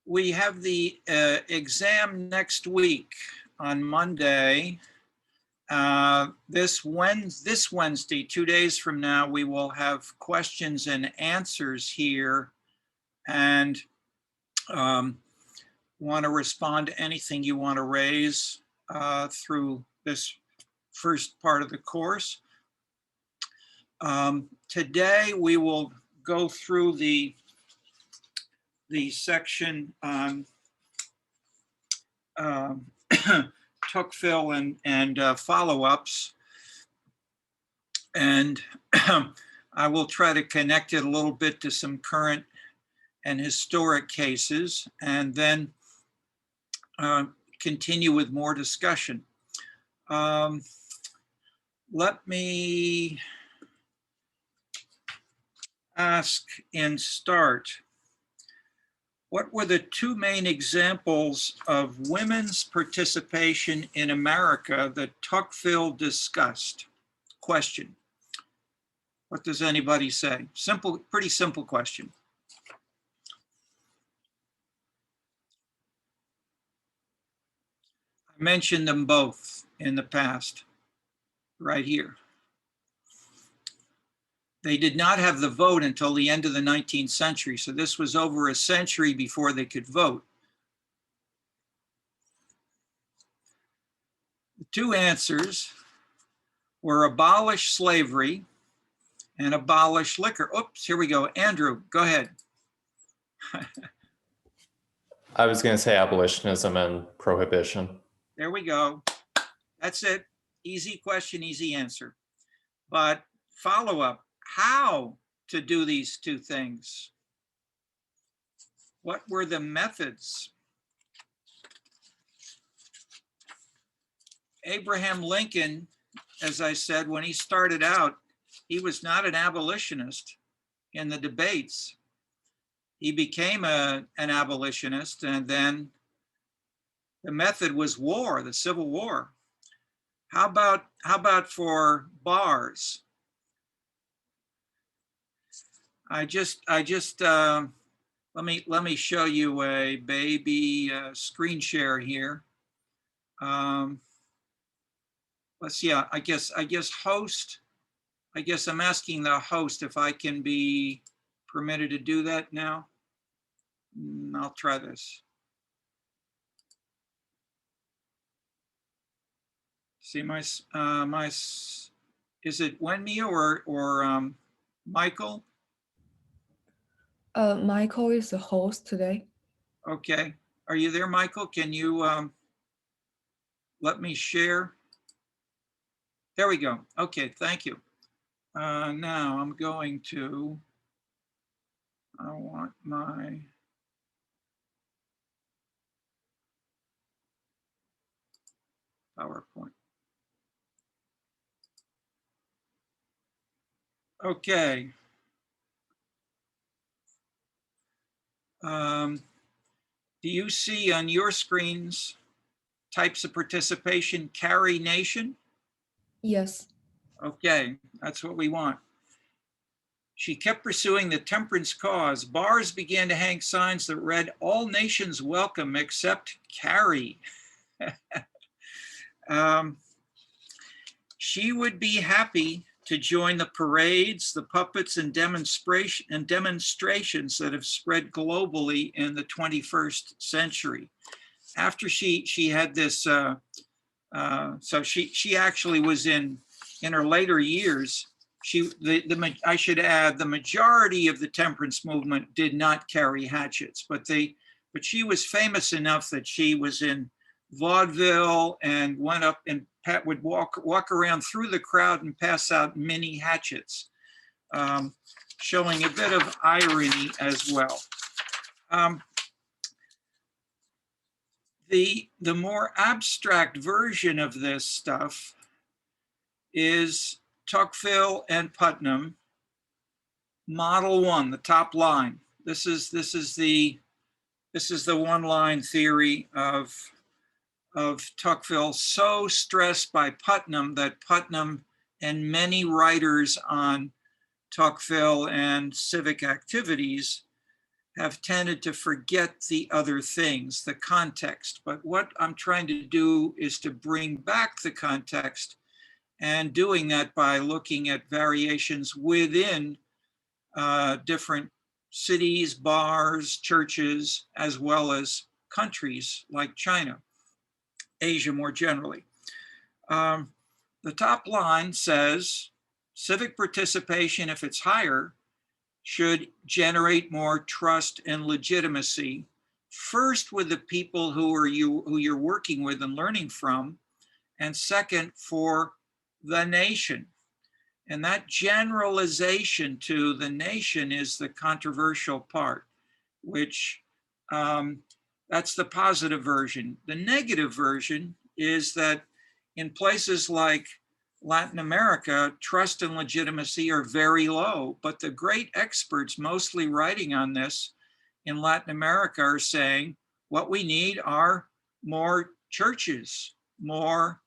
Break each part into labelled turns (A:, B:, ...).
A: We have the exam next week on Monday. This Wednesday, 2 days from now, we will have questions and answers here, and want to respond to anything you want to raise through this first part of the course. Today we will go through the section on Tocqueville and follow-ups, and I will try to connect it a little bit to some current and historic cases, and then continue with more discussion. Let me ask and start. What were the two main examples of women's participation in America that Tocqueville discussed? Question. What does anybody say? Simple, pretty simple question. I mentioned them both in the past, right here. They did not have the vote until the end of the 19th century, so this was over a century before they could vote. The two answers were abolish slavery and abolish liquor. Oops, here we go. Andrew, go ahead.
B: I was going to say abolitionism and prohibition.
A: There we go. That's it. Easy question, easy answer. But follow up, how to do these two things? What were the methods? Abraham Lincoln, as I said, when he started out, he was not an abolitionist in the debates. He became an abolitionist, and then the method was war, the Civil War. How about for bars? Let me show you a baby screen share here. Let's see. I guess host. I guess I'm asking the host if I can be permitted to do that now. I'll try this. See my is it Wenmia or Michael?
C: Michael is the host today. Okay.
A: Are you there, Michael? Can you let me share? There we go. Okay, thank you. Now I'm going to, I want my PowerPoint. Okay. Do you see on your screens types of participation? Carry nation?
C: Yes.
A: Okay, that's what we want. She kept pursuing the temperance cause. Bars began to hang signs that read, "All nations welcome except Carrie." She would be happy to join the parades, the puppets, and demonstrations that have spread globally in the 21st century. After she had this, so she actually was in her later years. I should add, the majority of the temperance movement did not carry hatchets, but she was famous enough that she was in vaudeville and went up and would walk around through the crowd and pass out mini hatchets, showing a bit of irony as well. The more abstract version of this stuff is Tocqueville and Putnam, Model 1, the top line. This is the one-line theory of Tocqueville, so stressed by Putnam that Putnam and many writers on Tocqueville and civic activities have tended to forget the other things, the context. But what I'm trying to do is to bring back the context, and doing that by looking at variations within different cities, bars, churches, as well as countries like China, Asia more generally. The top line says, civic participation, if it's higher, should generate more trust and legitimacy, first with the people who you're working with and learning from, and second for the nation. And that generalization to the nation is the controversial part, which that's the positive version. The negative version is that in places like Latin America, trust and legitimacy are very low, but the great experts mostly writing on this in Latin America are saying what we need are more churches, more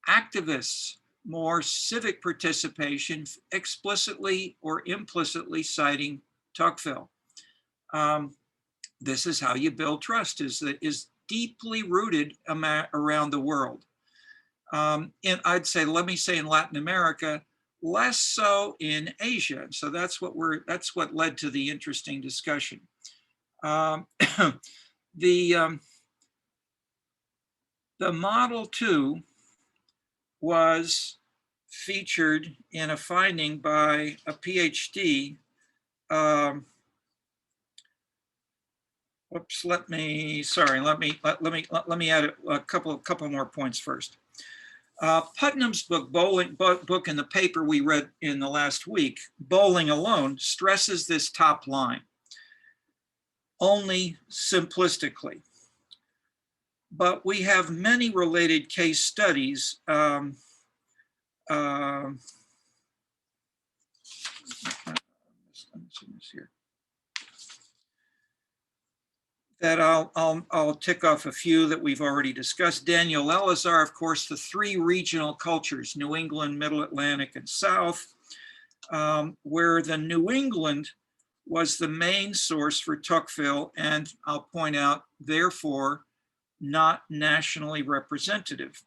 A: activists, more civic participation, explicitly or implicitly citing Tocqueville. This is how you build trust, is deeply rooted around the world. And I'd say, let me say in Latin America, less so in Asia. So that's what led to the interesting discussion. The Model 2 was featured in a finding by a PhD. Let me add a couple more points first. Putnam's book in the paper we read in the last week, Bowling Alone, stresses this top line only simplistically. But we have many related case studies. That I'll tick off a few that we've already discussed. Daniel Elazar, of course, the three regional cultures, New England, Middle Atlantic, and South, where the New England was the main source for Tocqueville, and I'll point out, therefore, not nationally representative.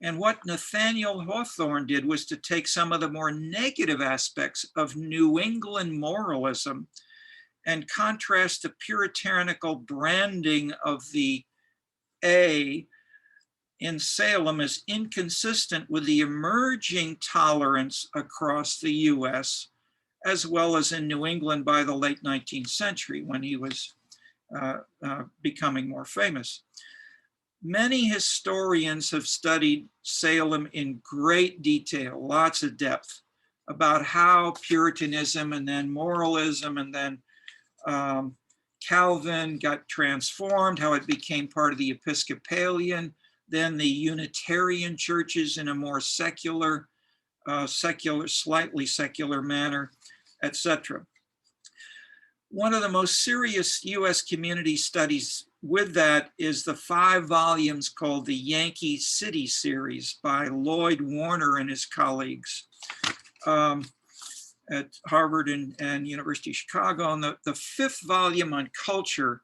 A: And what Nathaniel Hawthorne did was to take some of the more negative aspects of New England moralism and contrast the puritanical branding of the A in Salem as inconsistent with the emerging tolerance across the US, as well as in New England by the late 19th century when he was becoming more famous. Many historians have studied Salem in great detail, lots of depth, about how Puritanism and then moralism and then Calvin got transformed, how it became part of the Episcopalian, then the Unitarian churches in a more secular, slightly secular manner, etc. One of the most serious US community studies with that is the 5 volumes called the Yankee City series by Lloyd Warner and his colleagues at Harvard and University of Chicago. And the 5th volume on culture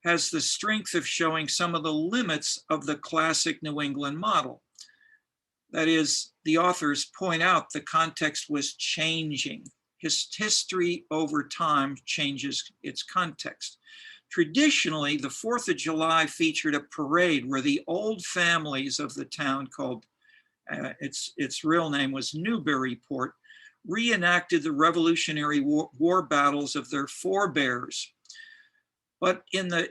A: has the strength of showing some of the limits of the classic New England model. That is, the authors point out the context was changing. History over time changes its context. Traditionally, the 4th of July featured a parade where the old families of the town called, its real name was Newburyport, reenacted the Revolutionary War battles of their forebears. But in the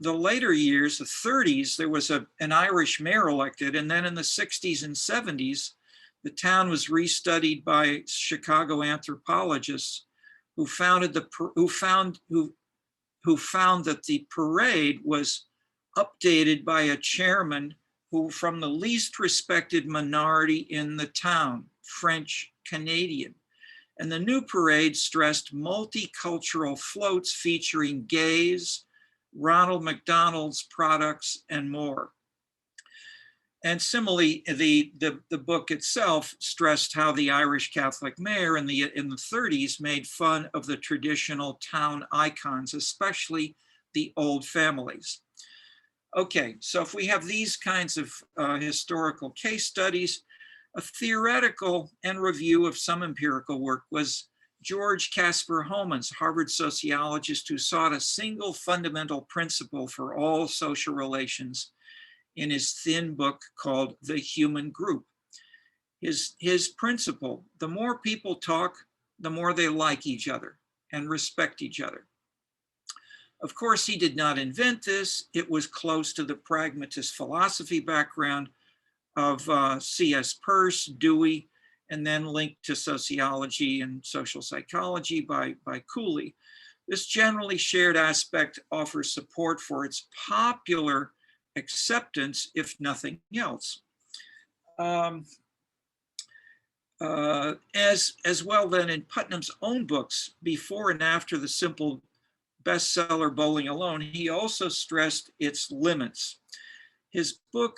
A: later years, the 30s, there was an Irish mayor elected, and then in the 60s and 70s, the town was restudied by Chicago anthropologists who found that the parade was updated by a chairman who from the least respected minority in the town, French Canadian. And the new parade stressed multicultural floats featuring gays, Ronald McDonald's products, and more. And similarly, the book itself stressed how the Irish Catholic mayor in the 30s made fun of the traditional town icons, especially the old families. Okay, so if we have these kinds of historical case studies, a theoretical and review of some empirical work was George Casper Holman's, Harvard sociologist who sought a single fundamental principle for all social relations in his thin book called The Human Group. His principle, the more people talk, the more they like each other and respect each other. Of course, he did not invent this. It was close to the pragmatist philosophy background of C.S. Peirce, Dewey, and then linked to sociology and social psychology by Cooley. This generally shared aspect offers support for its popular acceptance, if nothing else. As well then in Putnam's own books, before and after the simple bestseller Bowling Alone, he also stressed its limits. His book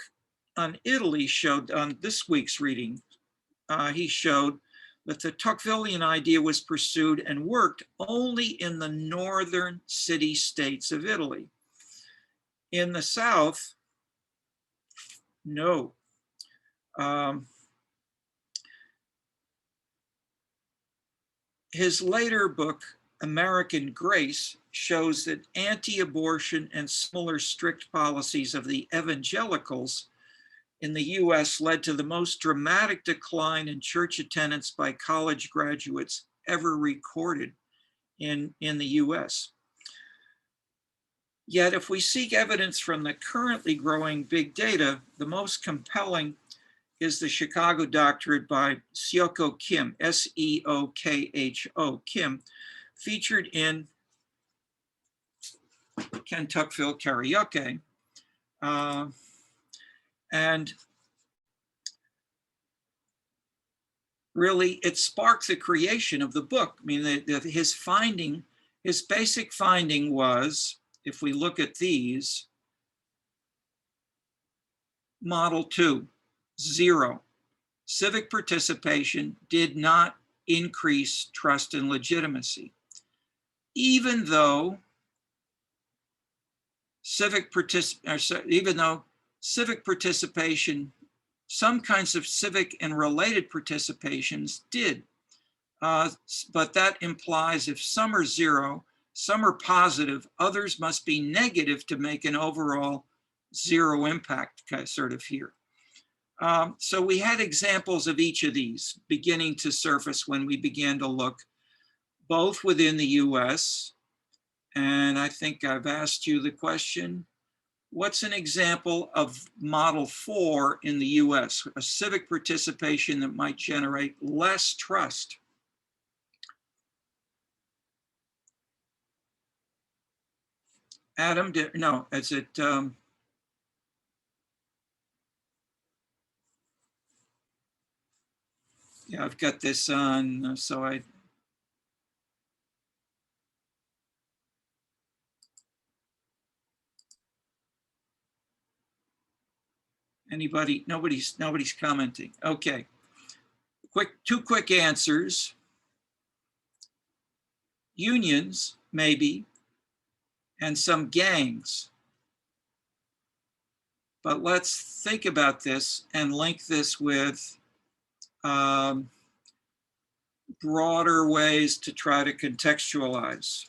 A: on Italy showed, on this week's reading, he showed that the Tocquevillian idea was pursued and worked only in the northern city-states of Italy. In the South, no. His later book, American Grace, shows that anti-abortion and similar strict policies of the evangelicals in the US led to the most dramatic decline in church attendance by college graduates ever recorded in the US. Yet if we seek evidence from the currently growing big data, the most compelling is the Chicago doctorate by Seokho Kim, Seokho Kim, featured in Ken Tuckville Karaoke. And really, it sparked the creation of the book. I mean, his basic finding was, if we look at these, model 2, 0. Civic participation did not increase trust and legitimacy, even though civic participation, some kinds of civic and related participations did. But that implies if some are 0, some are positive, others must be negative to make an overall 0 impact sort of here. So we had examples of each of these beginning to surface when we began to look both within the US, and I think I've asked you the question, what's an example of model 4 in the US, a civic participation that might generate less trust? Adam, no, is it, yeah, I've got this on, so anybody, nobody's commenting. Okay, two quick answers. Unions, maybe, and some gangs. But let's think about this and link this with broader ways to try to contextualize.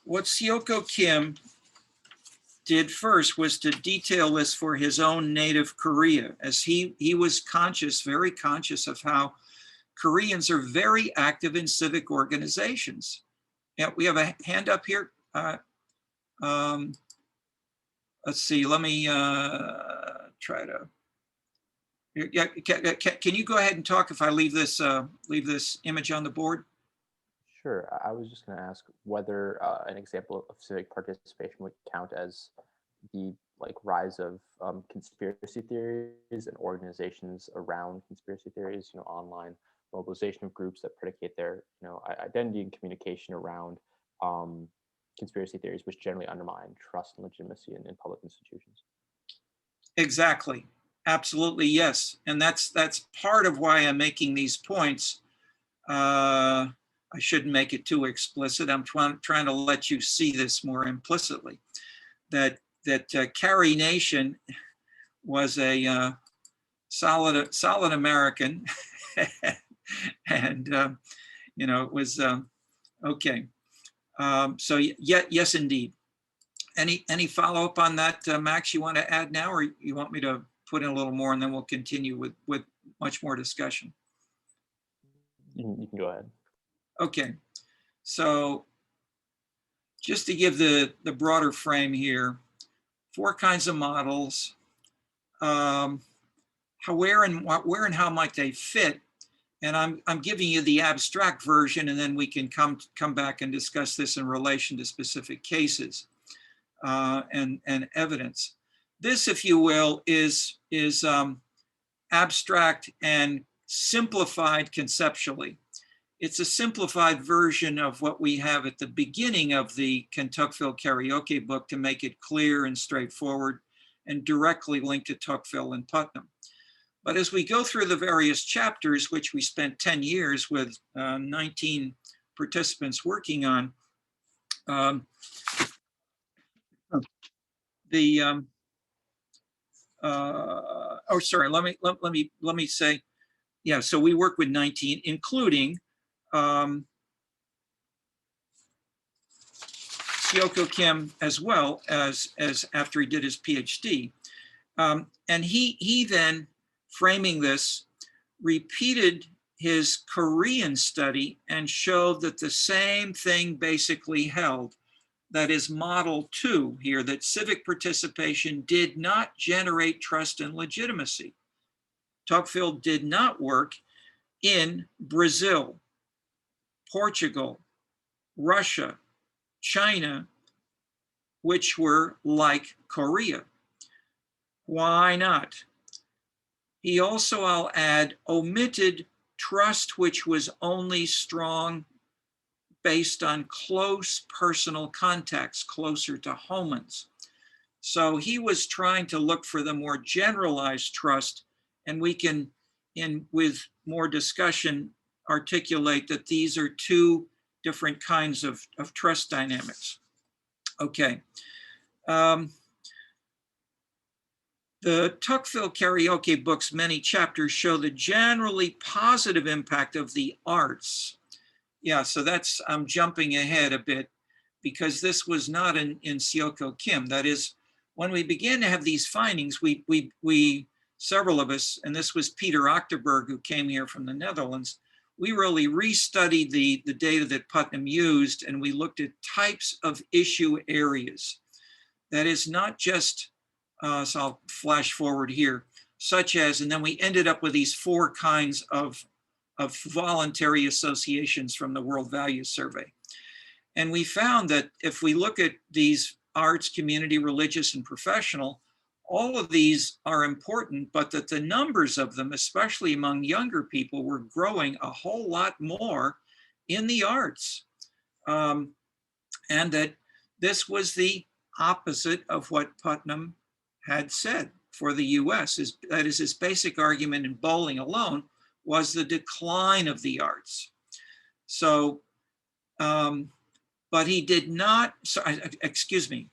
A: What Seokho Kim did first was to detail this for his own native Korea, as he was very conscious of how Koreans are very active in civic organizations. Yeah, we have a hand up here. Let's see, let me try to, yeah, can you go ahead and talk if I leave this image on the board?
D: Sure. I was just going to ask whether an example of civic participation would count as the rise of conspiracy theories and organizations around conspiracy theories, online mobilization of groups that predicate their identity and communication around conspiracy theories, which generally undermine trust and legitimacy in public institutions.
A: Exactly. Absolutely, yes. And that's part of why I'm making these points. I shouldn't make it too explicit. I'm trying to let you see this more implicitly. That Carrie Nation was a solid American, and you know, it was okay. So yes, indeed. Any follow up on that, Max? You want to add now, or you want me to put in a little more, and then we'll continue with much more discussion?
D: You can go ahead.
A: Okay. So just to give the broader frame here, 4 kinds of models. Where and how might they fit? And I'm giving you the abstract version, and then we can come back and discuss this in relation to specific cases and evidence. This, if you will, is abstract and simplified conceptually. It's a simplified version of what we have at the beginning of the Kentuckville Karaoke book to make it clear and straightforward and directly linked to Tocqueville and Putnam. But as we go through the various chapters, which we spent 10 years with 19 participants working on, let me say, yeah, so we work with 19, including Seok-Ho Kim, as well as after he did his PhD. And he then, framing this, repeated his Korean study and showed that the same thing basically held. That is model 2 here, that civic participation did not generate trust and legitimacy. Tocqueville did not work in Brazil, Portugal, Russia, China, which were like Korea. Why not? He also, I'll add, omitted trust which was only strong based on close personal contacts, closer to homons. So he was trying to look for the more generalized trust, and we can, with more discussion, articulate that these are 2 different kinds of trust dynamics. Okay. The Tocqueville Karaoke book's many chapters show the generally positive impact of the arts. Yeah, so that's, I'm jumping ahead a bit because this was not in Seok-Ho Kim. That is, when we began to have these findings, we several of us, and this was Peter Ochterberg, who came here from the Netherlands, we really restudied the data that Putnam used, and we looked at types of issue areas. That is not just, so I'll flash forward here, such as, and then we ended up with these 4 kinds of voluntary associations from the World Values Survey. And we found that if we look at these arts, community, religious, and professional, all of these are important, but that the numbers of them, especially among younger people, were growing a whole lot more in the arts. And that this was the opposite of what Putnam had said for the US. That is, his basic argument in Bowling alone was the decline of the arts. So, but he did not,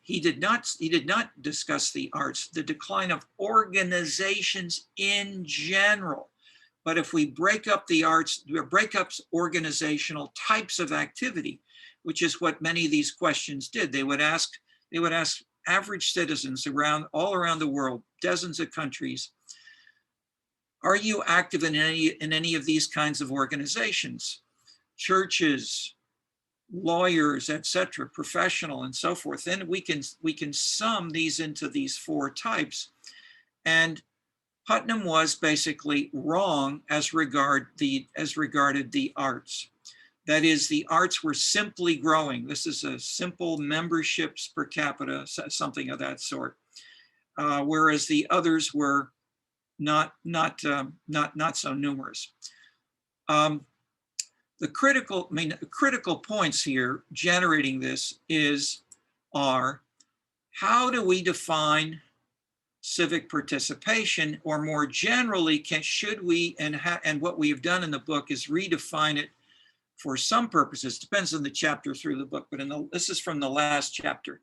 A: he did not discuss the arts, the decline of organizations in general. But if we break up the arts, break up organizational types of activity, which is what many of these questions did, they would ask average citizens all around the world, dozens of countries, are you active in any of these kinds of organizations? Churches, lawyers, etc., professional, and so forth. Then we can sum these into these 4 types. And Putnam was basically wrong as regarded the arts. That is, the arts were simply growing. This is a simple memberships per capita, something of that sort. Whereas the others were not so numerous. the critical points here generating this are how do we define civic participation, or more generally, should we, and what we have done in the book is redefine it for some purposes, depends on the chapter through the book, but this is from the last chapter.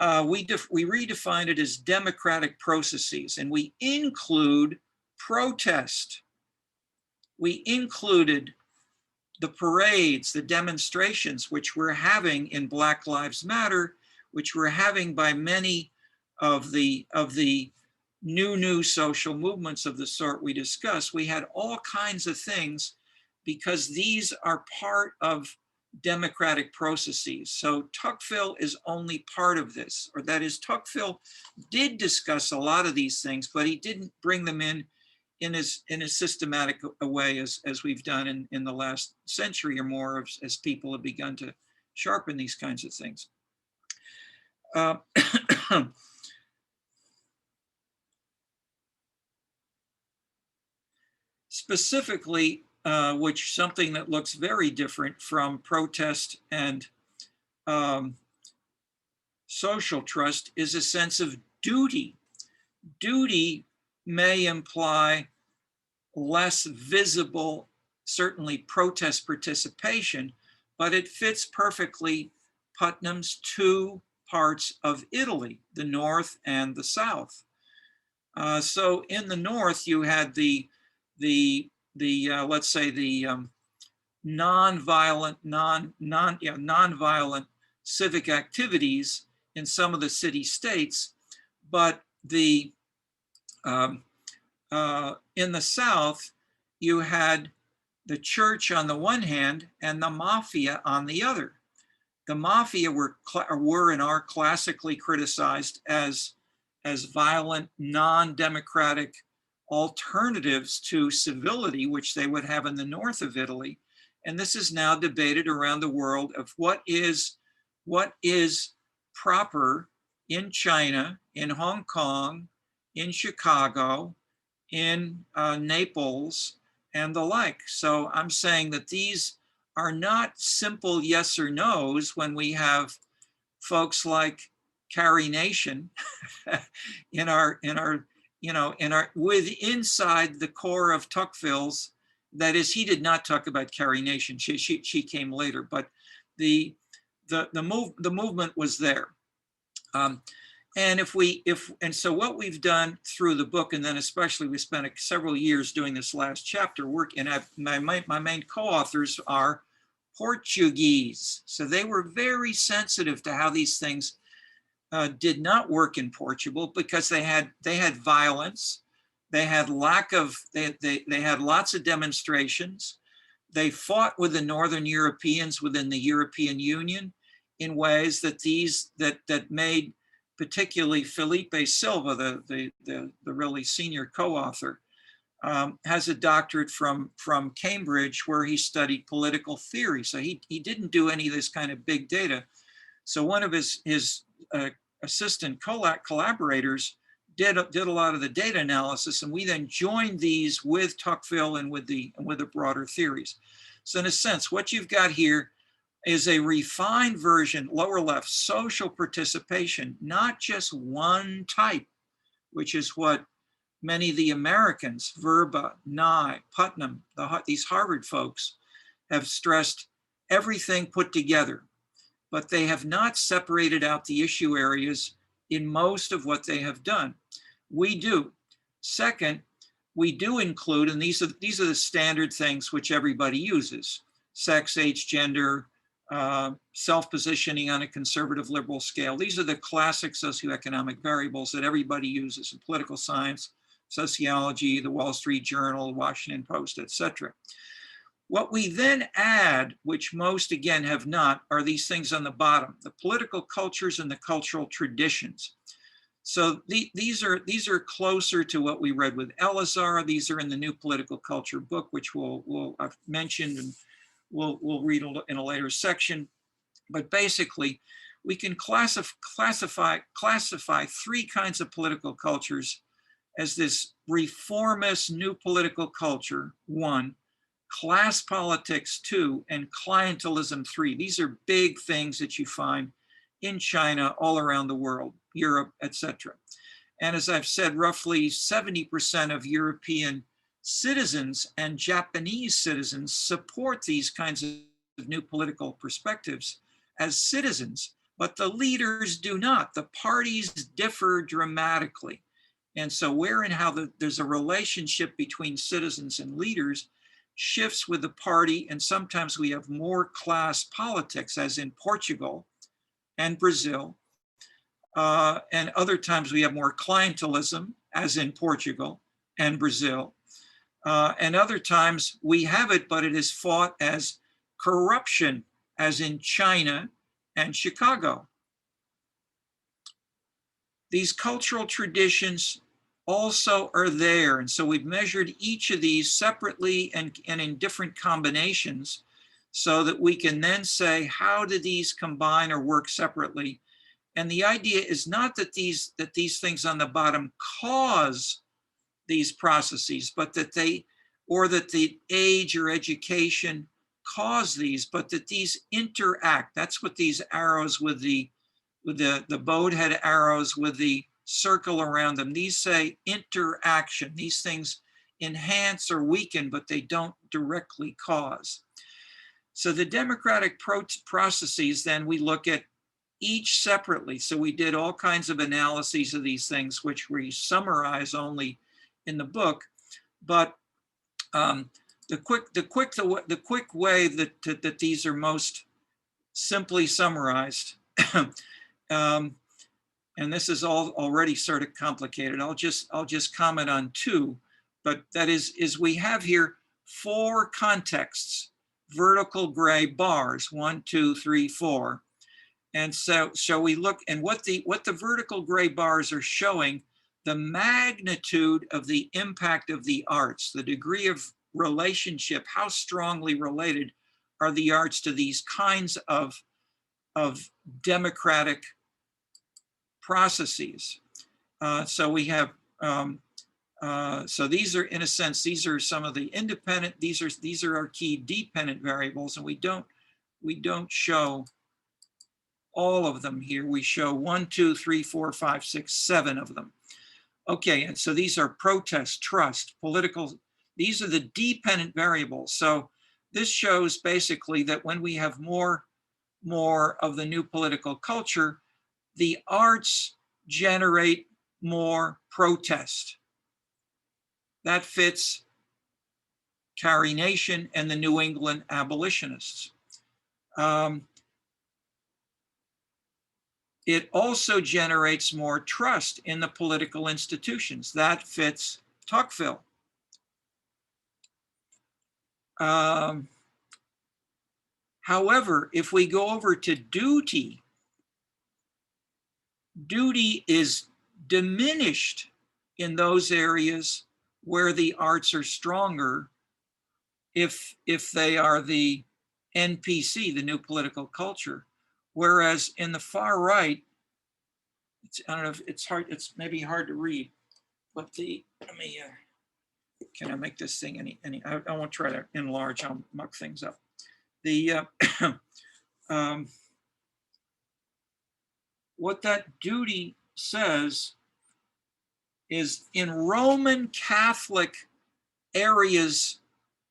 A: We redefine it as democratic processes, and we include protest. We included the parades, the demonstrations, which we're having in Black Lives Matter, which we're having by many of the new social movements of the sort we discussed. We had all kinds of things because these are part of democratic processes. So Tocqueville is only part of this, or that is, Tocqueville did discuss a lot of these things, but he didn't bring them in a systematic a way as we've done in the last century or more, as people have begun to sharpen these kinds of things. Specifically, which something that looks very different from protest and social trust is a sense of duty. Duty may imply less visible, certainly protest participation, but it fits perfectly Putnam's two parts of Italy, the North and the South. So in the North, you had let's say the nonviolent civic activities in some of the city states, but in the South, you had the church on the one hand and the mafia on the other. The mafia were and are classically criticized as violent, non-democratic alternatives to civility, which they would have in the north of Italy. And this is now debated around the world of what is proper in China, in Hong Kong, in Chicago, in Naples, and the like. So I'm saying that these are not simple yes or no's when we have folks like Carrie Nation inside the core of Tocqueville's. That is, he did not talk about Carrie Nation. She came later, but the movement was there. And so what we've done through the book, and then especially we spent several years doing this last chapter work, and my main co-authors are Portuguese. So they were very sensitive to how these things did not work in Portugal, because they had violence, they had they had lots of demonstrations. They fought with the Northern Europeans within the European Union in ways that made, particularly Felipe Silva, the really senior co-author, has a doctorate from Cambridge, where he studied political theory. So he didn't do any of this kind of big data. So one of his assistant collaborators did a lot of the data analysis, and we then joined these with Tocqueville and with the broader theories. So in a sense, what you've got here is a refined version, lower left, social participation, not just one type, which is what many of the Americans, Verba, Nye, Putnam, these Harvard folks, have stressed, everything put together. But they have not separated out the issue areas in most of what they have done. We do. Second, we do include, and these are the standard things which everybody uses: sex, age, gender, self-positioning on a conservative liberal scale. These are the classic socioeconomic variables that everybody uses in political science, sociology, the Wall Street Journal, Washington Post, etc. What we then add, which most again have not, are these things on the bottom: the political cultures and the cultural traditions. So these are closer to what we read with Elazar. These are in the New Political Culture book, which I've mentioned, and we'll read in a later section. But basically, we can classify three kinds of political cultures as this reformist new political culture, one. class politics 2, and clientelism 3. These are big things that you find in China, all around the world, Europe, etc. And as I've said, roughly 70% of European citizens and Japanese citizens support these kinds of new political perspectives as citizens, but the leaders do not. The parties differ dramatically. And so where and how there's a relationship between citizens and leaders shifts with the party, and sometimes we have more class politics, as in Portugal and Brazil, and other times we have more clientelism, as in Portugal and Brazil, and other times we have it, but it is fought as corruption, as in China and Chicago. These cultural traditions also are there. And so we've measured each of these separately and in different combinations so that we can then say, how do these combine or work separately? And the idea is not that these things on the bottom cause these processes, but that they, or that the age or education cause these, but that these interact. That's what these arrows with the bowed head arrows with the circle around them, these say interaction. These things enhance or weaken, but they don't directly cause. So the democratic processes, then we look at each separately. So we did all kinds of analyses of these things, which we summarize only in the book. But the quick way that these are most simply summarized, and this is all already sort of complicated. I'll just comment on two, but that is we have here 4 contexts, vertical gray bars, 1, 2, 3, 4. And so we look, and what the vertical gray bars are showing, the magnitude of the impact of the arts, the degree of relationship, how strongly related are the arts to these kinds of democratic processes. So we have, so these are, in a sense, these are some of the independent, these are our key dependent variables, and we don't show all of them here. We show 1, 2, 3, 4, 5, 6, 7 of them. Okay, and so these are protest, trust, political, these are the dependent variables. So this shows basically that when we have more of the new political culture, the arts generate more protest. That fits Carrie Nation and the New England abolitionists. It also generates more trust in the political institutions. That fits Tocqueville. However, if we go over to duty, duty is diminished in those areas where the arts are stronger if they are the NPC, the new political culture. Whereas in the far right, I don't know if it's hard, it's maybe hard to read, but let me, can I make this thing any, I won't try to enlarge, I'll muck things up. What that duty says is in Roman Catholic areas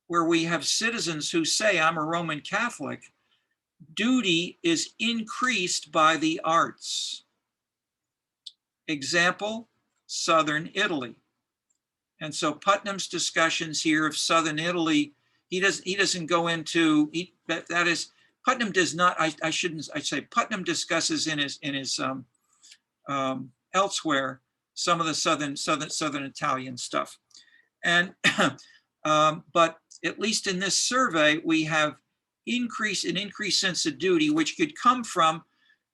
A: where we have citizens who say, I'm a Roman Catholic, duty is increased by the arts. Example, Southern Italy. And so Putnam's discussions here of Southern Italy, he doesn't go into, that is, Putnam does not, I'd say Putnam discusses in his elsewhere some of the Southern Italian stuff. And, but at least in this survey, we have an increased sense of duty, which could come from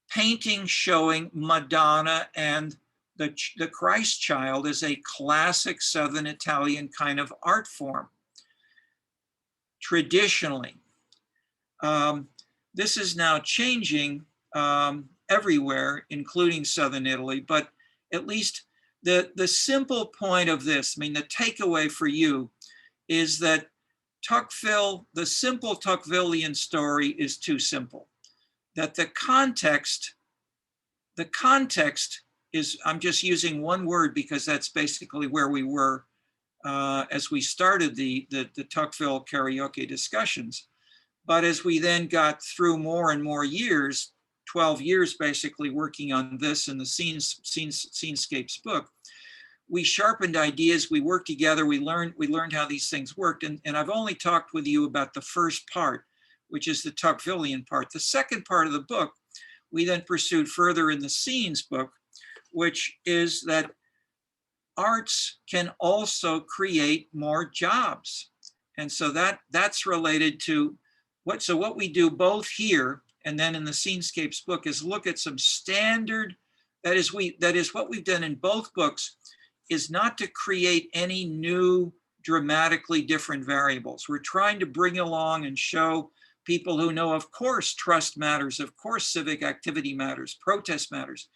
A: paintings showing Madonna and the Christ child as a classic Southern Italian kind of art form. Traditionally, this is now changing everywhere, including Southern Italy, but at least the simple point of this, I mean, the takeaway for you is that Tocqueville, the simple Tocquevillian story is too simple. That the context is, I'm just using one word because that's basically where we were as we started the Tocqueville karaoke discussions. But as we then got through more and more years, 12 years basically working on this in the Scenescapes book, we sharpened ideas, we worked together, we learned how these things worked. And I've only talked with you about the first part, which is the Tocquevillian part. The second part of the book, we then pursued further in the Scenes book, which is that arts can also create more jobs. And so that's related to what we do both here and then in the Scenescapes book is look at some standard, that is what we've done in both books, is not to create any new dramatically different variables. We're trying to bring along and show people who know, of course, trust matters, of course, civic activity matters, protest matters.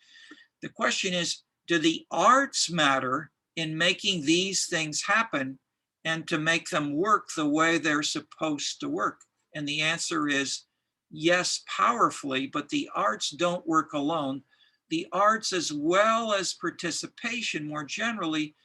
A: The question is, do the arts matter in making these things happen and to make them work the way they're supposed to work? And the answer is yes, powerfully, but the arts don't work alone. The arts, as well as participation more generally,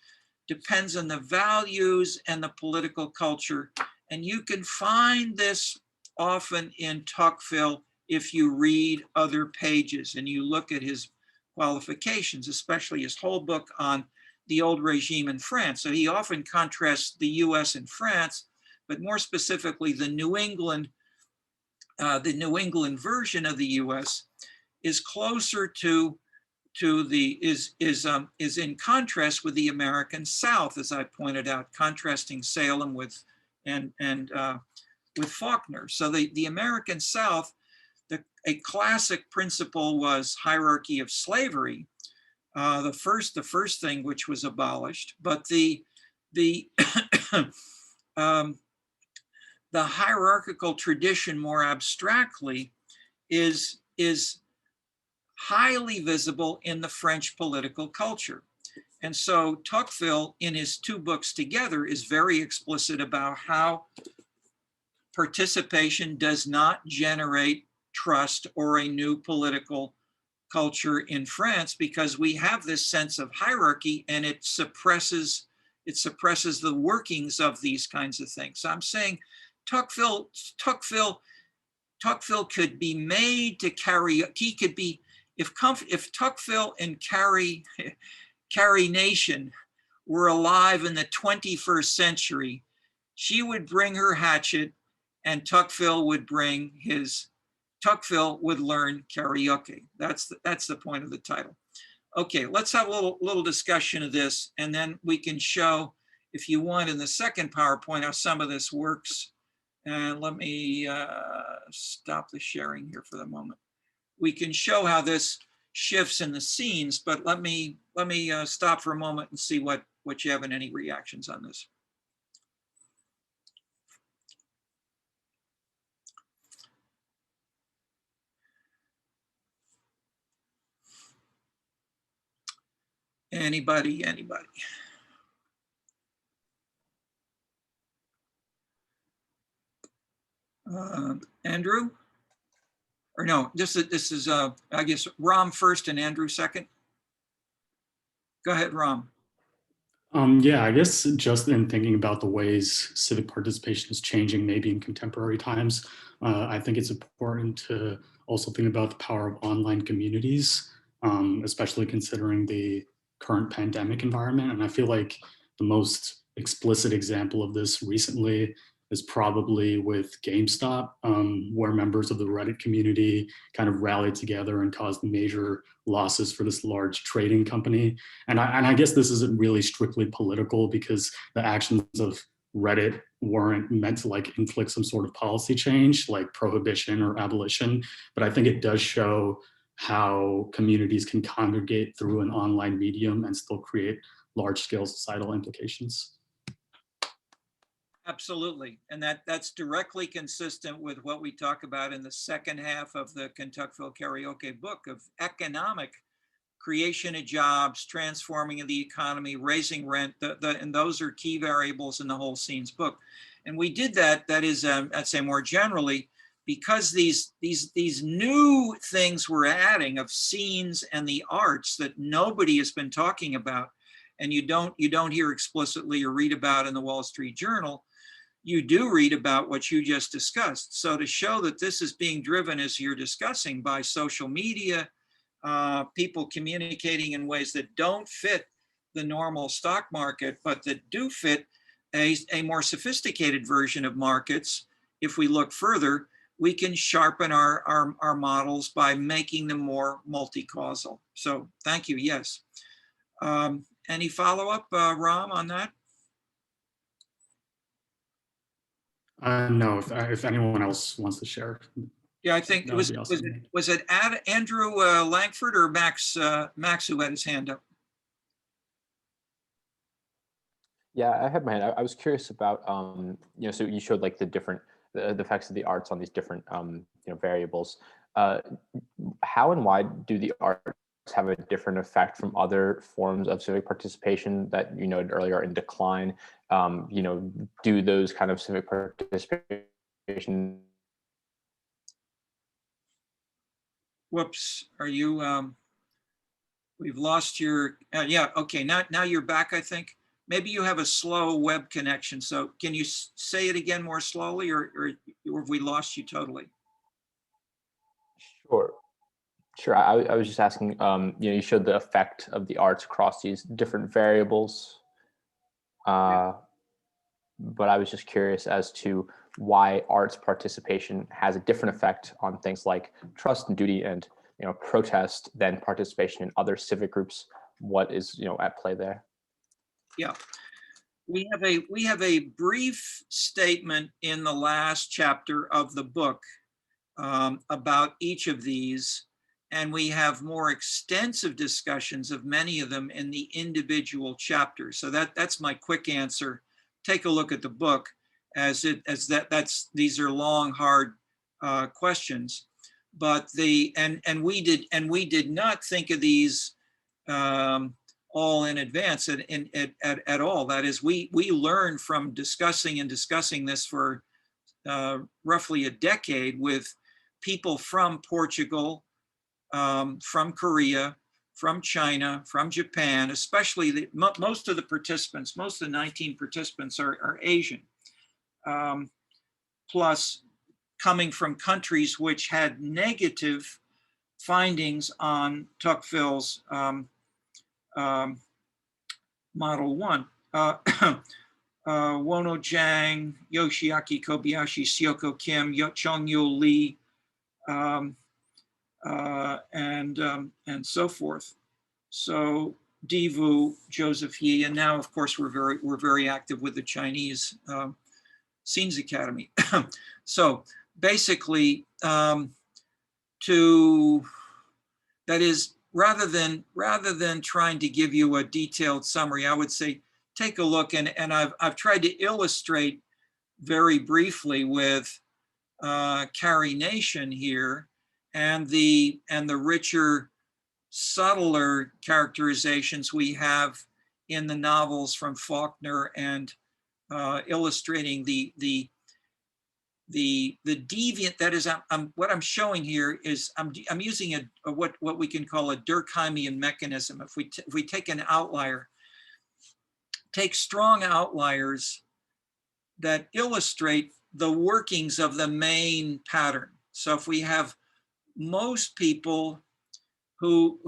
A: depends on the values and the political culture. And you can find this often in Tocqueville if you read other pages and you look at his qualifications, especially his whole book on the old regime in France. So he often contrasts the US and France, but more specifically the New England version of the US is closer to the is in contrast with the American South, as I pointed out, contrasting Salem with with Faulkner. So the American South, a classic principle was hierarchy of slavery, the first thing which was abolished, but the hierarchical tradition more abstractly is highly visible in the French political culture. And so Tocqueville, in his two books together, is very explicit about how participation does not generate trust or a new political culture in France, because we have this sense of hierarchy and it suppresses the workings of these kinds of things. So I'm saying Tocqueville could be made to carry, he could be, if Tocqueville and Carrie Nation were alive in the 21st century, she would bring her hatchet and Tocqueville would learn karaoke. That's the point of the title. Okay, let's have a little discussion of this, and then we can show, if you want, in the second PowerPoint how some of this works. And let me stop the sharing here for the moment. We can show how this shifts in the scenes, but let me stop for a moment and see what you have and any reactions on this. Anybody? Andrew? Or no, this is I guess Ram first and Andrew second. Go ahead, Ram.
E: Yeah, I guess just in thinking about the ways civic participation is changing maybe in contemporary times, I think it's important to also think about the power of online communities, especially considering the current pandemic environment. And I feel like the most explicit example of this recently is probably with GameStop, where members of the Reddit community kind of rallied together and caused major losses for this large trading company. And I guess this isn't really strictly political, because the actions of Reddit weren't meant to like inflict some sort of policy change like prohibition or abolition. But I think it does show how communities can congregate through an online medium and still create large-scale societal implications.
A: Absolutely, and that's directly consistent with what we talk about in the second half of the Tocqueville Karaoke book of economic creation of jobs, transforming of the economy, raising rent, and those are key variables in the whole Scenes book. And we did that, that is, I'd say more generally, because these new things we're adding of scenes and the arts that nobody has been talking about, and you don't hear explicitly or read about in the Wall Street Journal, you do read about what you just discussed. So to show that this is being driven, as you're discussing, by social media, people communicating in ways that don't fit the normal stock market, but that do fit a more sophisticated version of markets. If we look further, we can sharpen our models by making them more multi-causal. So thank you, yes. Any follow-up, Ram, on that?
E: No, if anyone else wants to share.
A: Yeah, I think
E: That would be awesome.
A: was it Andrew Langford or Max who had his hand up?
D: Yeah, I had my hand. I was curious about, so you showed like the effects of the arts on these different, variables. How and why do the arts have a different effect from other forms of civic participation that you noted earlier are in decline? Do those kind of civic participation?
A: Whoops, are you, we've lost your, yeah, okay, now you're back, I think. Maybe you have a slow web connection. So can you say it again more slowly, or have we lost you totally?
D: Sure. I was just asking, you showed the effect of the arts across these different variables. But I was just curious as to why arts participation has a different effect on things like trust and duty and, protest than participation in other civic groups. What is, at play there?
A: Yeah, we have a brief statement in the last chapter of the book about each of these, and we have more extensive discussions of many of them in the individual chapters. So that's my quick answer. Take a look at the book, these are long, hard questions, but we did not think of these all in advance at all. That is, we learned from discussing this for roughly a decade with people from Portugal, from Korea, from China, from Japan, especially most of the participants, most of the 19 participants are Asian, plus coming from countries which had negative findings on Tocqueville's Model 1. Wono Jang, Yoshiaki Kobayashi, Seoko Kim, Chongyul Lee, and so forth. So Divu, Joseph Yi, and now of course we're very active with the Chinese Scenes Academy. So basically, that is, rather than trying to give you a detailed summary, I would say take a look, and I've tried to illustrate very briefly with Carrie Nation here, and the richer, subtler characterizations we have in the novels from Faulkner, and illustrating the deviant, that is, what I'm showing here is I'm using what we can call a Durkheimian mechanism. If we take an outlier, take strong outliers that illustrate the workings of the main pattern. So if we have most people who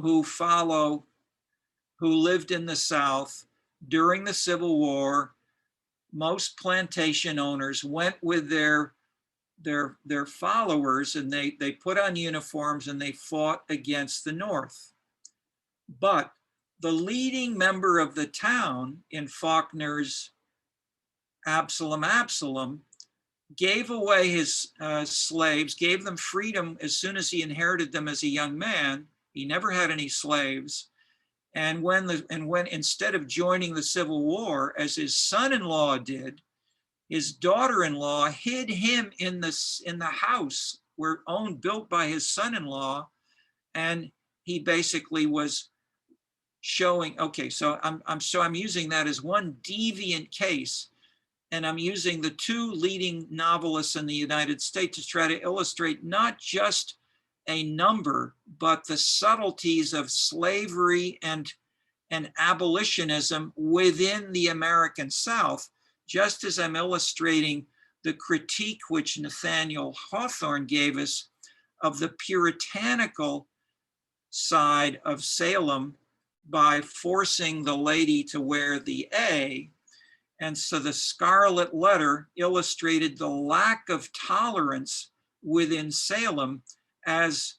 A: lived in the South during the Civil War, most plantation owners went with their followers, and they put on uniforms and they fought against the North. But the leading member of the town in Faulkner's Absalom gave away his slaves, gave them freedom as soon as he inherited them as a young man. He never had any slaves. And when instead of joining the Civil War, as his son-in-law did, his daughter-in-law hid him in the house built by his son-in-law, and he basically was showing. Okay, so I'm using that as one deviant case, and I'm using the two leading novelists in the United States to try to illustrate not just a number, but the subtleties of slavery and abolitionism within the American South, just as I'm illustrating the critique which Nathaniel Hawthorne gave us of the puritanical side of Salem by forcing the lady to wear the A. And so the Scarlet Letter illustrated the lack of tolerance within Salem as,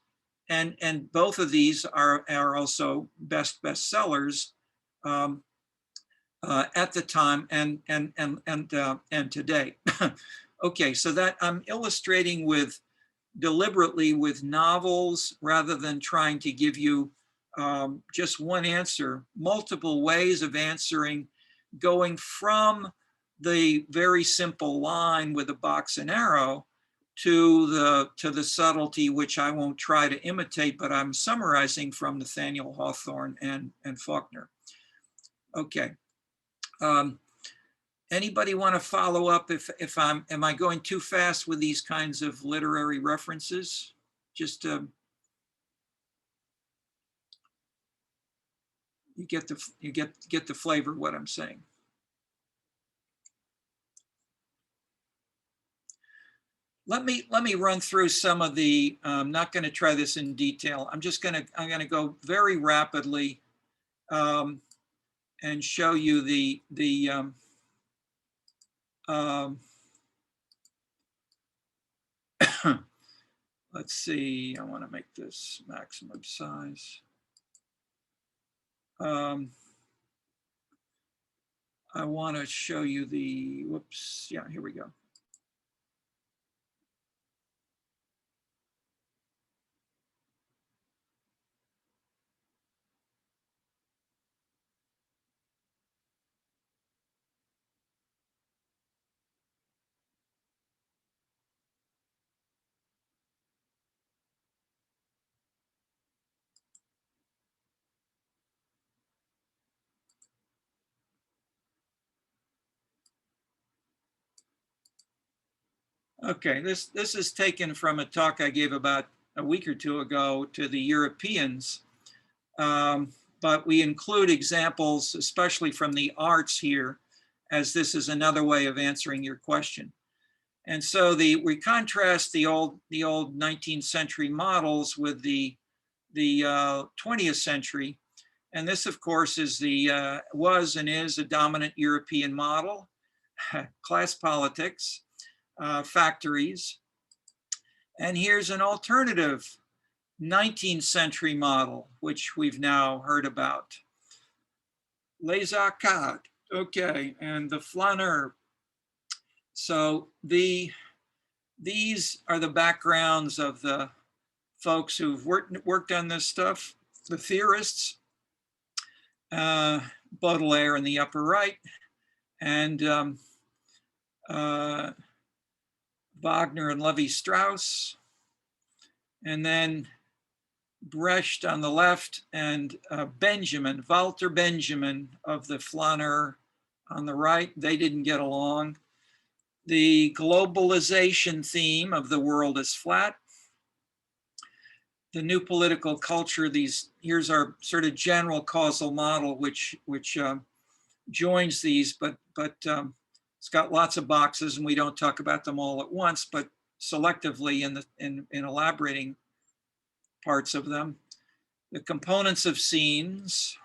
A: and both of these are also bestsellers at the time and today. Okay, so that I'm illustrating deliberately with novels rather than trying to give you just one answer, multiple ways of answering, going from the very simple line with a box and arrow to the subtlety, which I won't try to imitate, but I'm summarizing from Nathaniel Hawthorne and Faulkner. Okay. Anybody want to follow up if am I going too fast with these kinds of literary references? Just you get the flavor of what I'm saying. Let me run through some of the. I'm not going to try this in detail. I'm gonna go very rapidly and show you the. Let's see. I want to make this maximum size. I want to show you the. Whoops. Yeah. Here we go. Okay, this is taken from a talk I gave about a week or two ago to the Europeans, but we include examples, especially from the arts here, as this is another way of answering your question. And so we contrast the old 19th century models with the 20th century, and this, of course, is was and is a dominant European model, class politics. Factories. And here's an alternative 19th century model, which we've now heard about. Les Arcades, okay, and the flaneur. So these are the backgrounds of the folks who've worked on this stuff, the theorists, Baudelaire in the upper right, and Wagner and Levi-Strauss, and then Brecht on the left, and Walter Benjamin of the flaneur on the right. They didn't get along. The globalization theme of the world is flat. The new political culture, here's our sort of general causal model, which joins these, but it's got lots of boxes, and we don't talk about them all at once, but selectively in elaborating parts of them. The components of scenes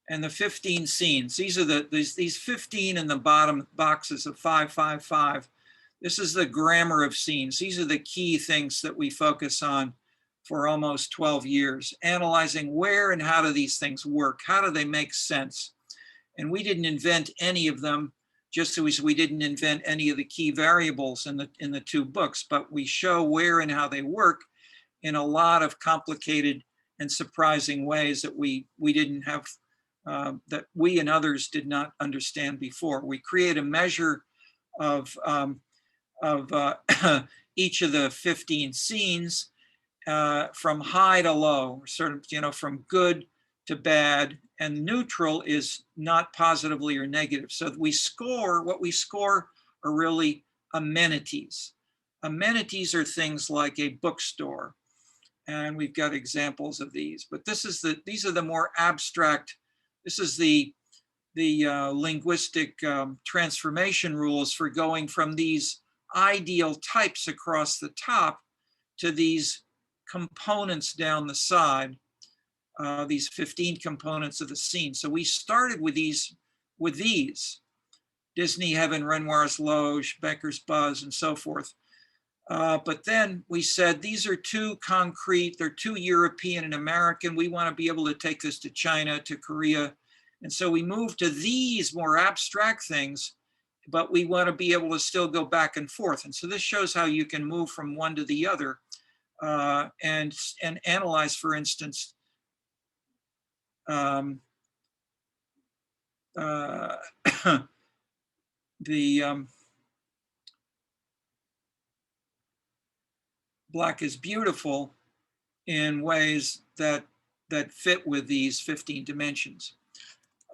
A: and the 15 scenes. These are these 15 in the bottom boxes of 5, 5, 5. This is the grammar of scenes. These are the key things that we focus on for almost 12 years, analyzing where and how do these things work? How do they make sense? And we didn't invent any of them, just as we didn't invent any of the key variables in the two books, but we show where and how they work in a lot of complicated and surprising ways that we didn't have, that we and others did not understand before. We create a measure of each of the 15 scenes from high to low, sort of, from good to bad, and neutral is not positively or negative. So we score, what we score are really amenities. Amenities are things like a bookstore, and we've got examples of these, but these are the more abstract. This is the linguistic transformation rules for going from these ideal types across the top to these components down the side, these 15 components of the scene. So we started with these, Disney Heaven, Renoir's Loge, Becker's Buzz, and so forth. But then we said, these are too concrete, they're too European and American. We want to be able to take this to China, to Korea. And so we moved to these more abstract things, but we want to be able to still go back and forth. And so this shows how you can move from one to the other and analyze, for instance, Black is beautiful in ways that fit with these 15 dimensions.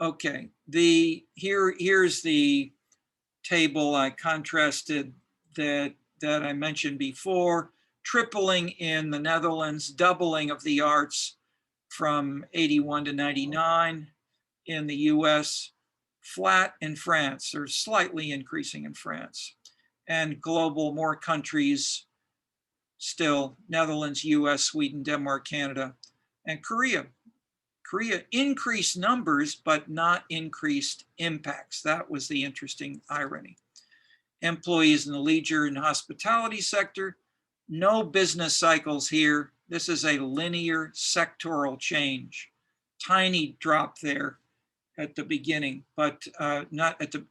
A: Okay, here's the table I contrasted that I mentioned before. Tripling in the Netherlands, doubling of the arts from 81 to 99 in the US, flat in France, or slightly increasing in France, and global, more countries still, Netherlands, US, Sweden, Denmark, Canada, and Korea. Korea increased numbers, but not increased impacts. That was the interesting irony. Employees in the leisure and hospitality sector, no business cycles here. This is a linear sectoral change. Tiny drop there at the beginning, but not at the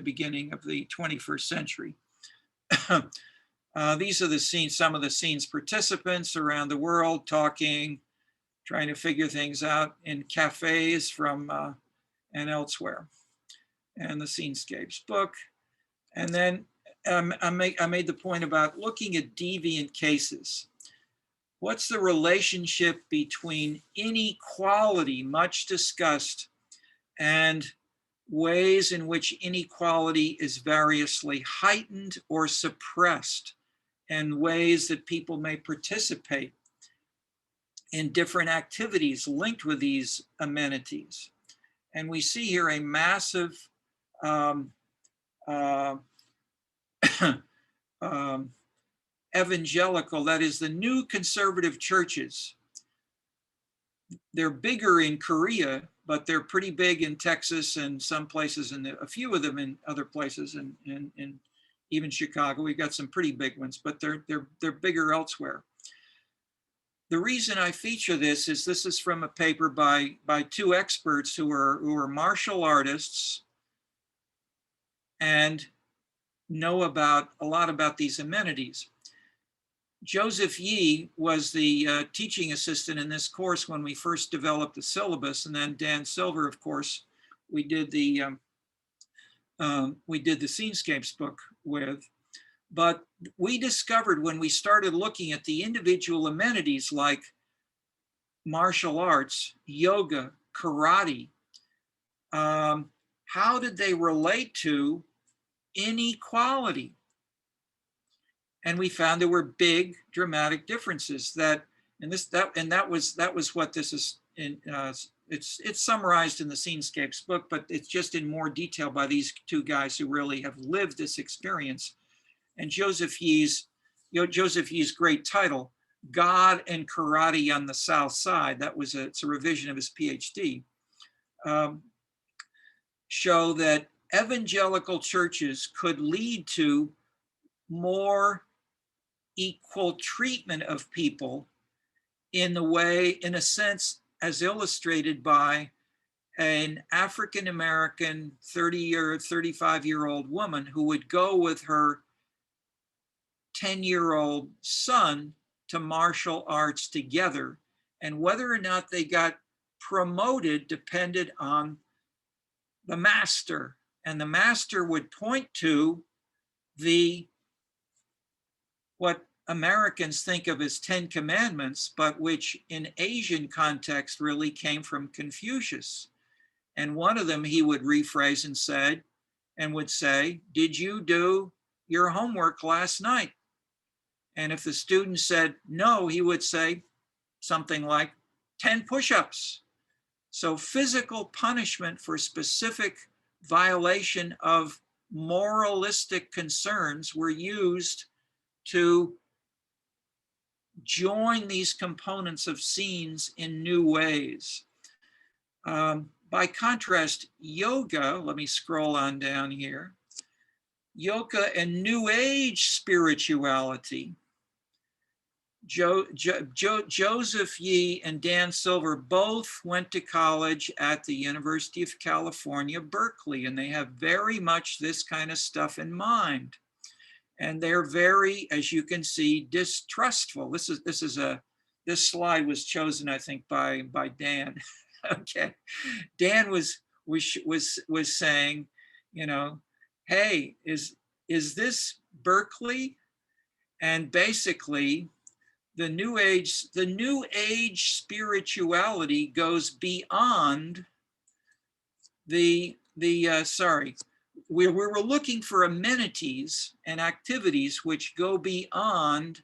A: beginning of the 21st century. These are the scenes, some of the scenes participants around the world talking, trying to figure things out in cafes from and elsewhere. And the Scenescapes book. And then I made the point about looking at deviant cases. What's the relationship between inequality, much discussed, and ways in which inequality is variously heightened or suppressed, and ways that people may participate in different activities linked with these amenities. And we see here a massive evangelical, that is the new conservative churches. They're bigger in Korea, but they're pretty big in Texas and some places, and a few of them in other places, and even Chicago. We've got some pretty big ones, but they're bigger elsewhere. The reason I feature this is from a paper by two experts who are martial artists and know a lot about these amenities. Joseph Yee was the teaching assistant in this course when we first developed the syllabus, and then Dan Silver, of course, we did the Scenescapes book with. But we discovered when we started looking at the individual amenities like martial arts, yoga, karate, how did they relate to inequality? And we found there were big, dramatic differences. That was what this is. It's summarized in the Scenescapes book, but it's just in more detail by these two guys who really have lived this experience. And Joseph Yee's great title, God and Karate on the South Side, it's a revision of his PhD, show that evangelical churches could lead to more equal treatment of people in a sense, as illustrated by an African-American 30 or 35-year-old woman who would go with her 10-year-old son to martial arts together, and whether or not they got promoted depended on the master, and the master would point to what Americans think of as 10 Commandments, but which in Asian context really came from Confucius. And one of them he would rephrase and would say, did you do your homework last night? And if the student said no, he would say something like 10 push-ups. So physical punishment for specific violation of moralistic concerns were used to join these components of scenes in new ways. By contrast, yoga, let me scroll on down here, yoga and New Age spirituality. Joseph Yee and Dan Silver both went to college at the University of California, Berkeley, and they have very much this kind of stuff in mind. And they're very, as you can see, distrustful. This slide was chosen, I think, by Dan. Okay, Dan was saying, you know, hey, is this Berkeley? And basically, the New Age spirituality goes beyond we were looking for amenities and activities which go beyond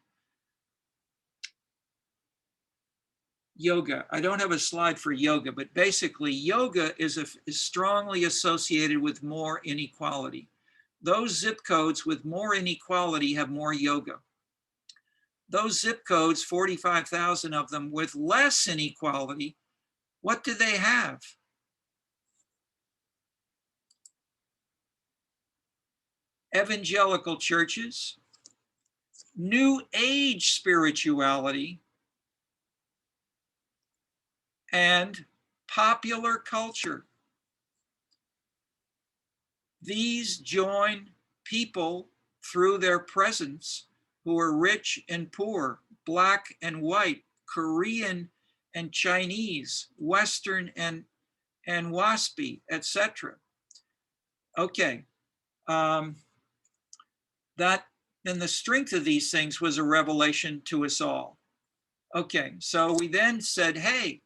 A: yoga. I don't have a slide for yoga, but basically yoga is strongly associated with more inequality. Those zip codes with more inequality have more yoga. Those zip codes, 45,000 of them, with less inequality, what do they have? Evangelical churches, New Age spirituality, and popular culture. These join people through their presence who are rich and poor, Black and white, Korean and Chinese, Western and WASPy, etc. Okay. Then the strength of these things was a revelation to us all. Okay, so we then said, hey,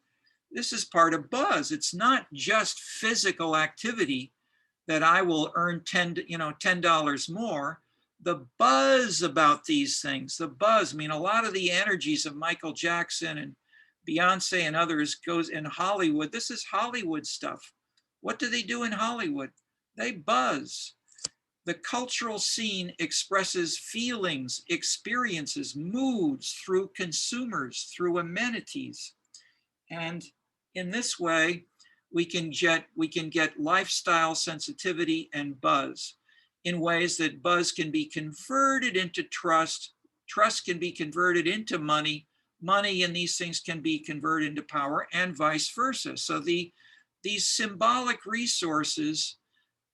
A: this is part of buzz. It's not just physical activity that I will earn $10 more. The buzz about these things, the buzz, I mean, a lot of the energies of Michael Jackson and Beyonce and others goes in Hollywood. This is Hollywood stuff. What do they do in Hollywood? They buzz. The cultural scene expresses feelings, experiences, moods through consumers, through amenities. And in this way, we can get lifestyle sensitivity and buzz in ways that buzz can be converted into trust, trust can be converted into money, money and these things can be converted into power, and vice versa. So these symbolic resources,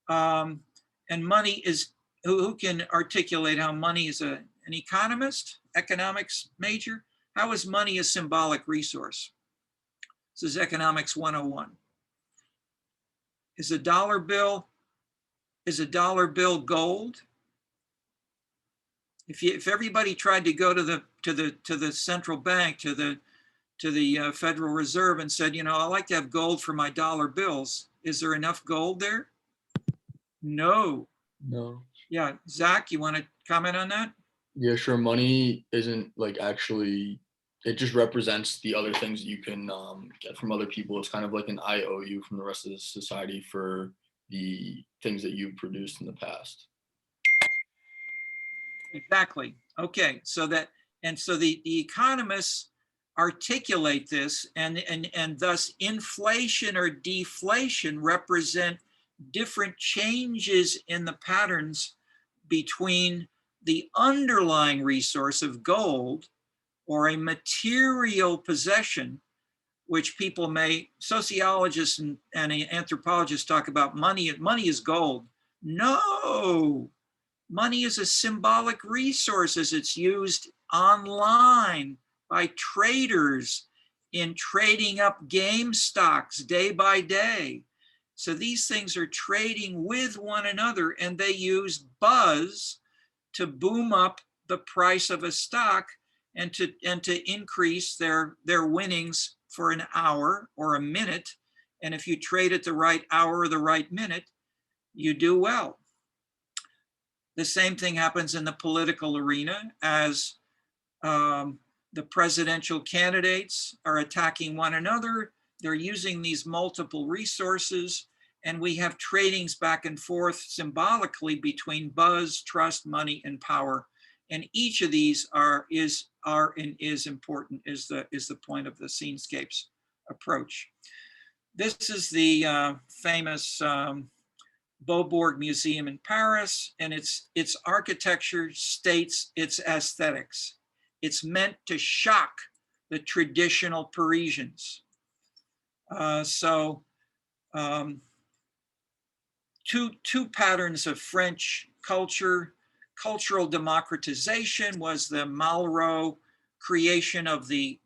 A: and money is, who can articulate how money is an economist, economics major? How is money a symbolic resource? This is Economics 101. Is a dollar bill gold? If everybody tried to go to the central bank, to the Federal Reserve and said, you know, I like to have gold for my dollar bills, is there enough gold there? No.
F: No.
A: Yeah, Zach, you want to comment on that?
F: Yeah, sure. Money isn't like actually, it just represents the other things that you can get from other people. It's kind of like an IOU from the rest of the society for the things that you've produced in the past.
A: Exactly. Okay, so the economists articulate this, and thus inflation or deflation represent different changes in the patterns between the underlying resource of gold or a material possession, which people may, sociologists and anthropologists talk about money is gold. No, money is a symbolic resource as it's used online by traders in trading up game stocks day by day. So these things are trading with one another, and they use buzz to boom up the price of a stock and to increase their winnings for an hour or a minute. And if you trade at the right hour or the right minute, you do well. The same thing happens in the political arena as the presidential candidates are attacking one another. They're using these multiple resources, and we have tradings back and forth symbolically between buzz, trust, money, and power. And each of these is important, is the point of the Scenescapes approach. This is the famous Beaubourg Museum in Paris, and its architecture states its aesthetics. It's meant to shock the traditional Parisians. Two patterns of French culture. Cultural democratization was the Malraux creation of the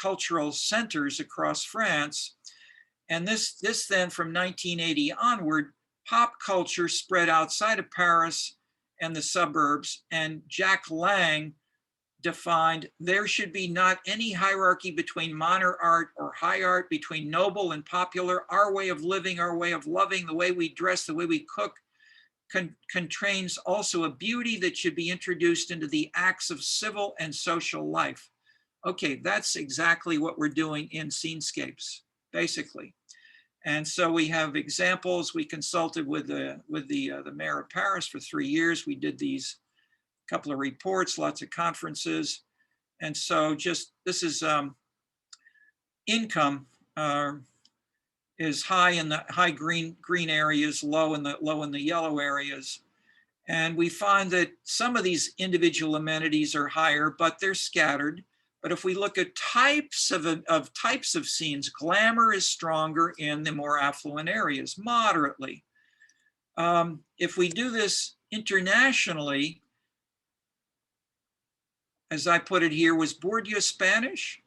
A: cultural centers across France. And this then from 1980 onward, pop culture spread outside of Paris and the suburbs, and Jack Lang defined there should be not any hierarchy between minor art or high art, between noble and popular. Our way of living, our way of loving, the way we dress, the way we cook, contains also a beauty that should be introduced into the acts of civil and social life. Okay, that's exactly what we're doing in Scenescapes, basically. And so we have examples. We consulted with the mayor of Paris for 3 years. We did these couple of reports, lots of conferences. And so this is income is high in the high green areas, low in the yellow areas. And we find that some of these individual amenities are higher, but they're scattered. But if we look at types of scenes, glamour is stronger in the more affluent areas, moderately. If we do this internationally, as I put it here, was Bourdieu Spanish?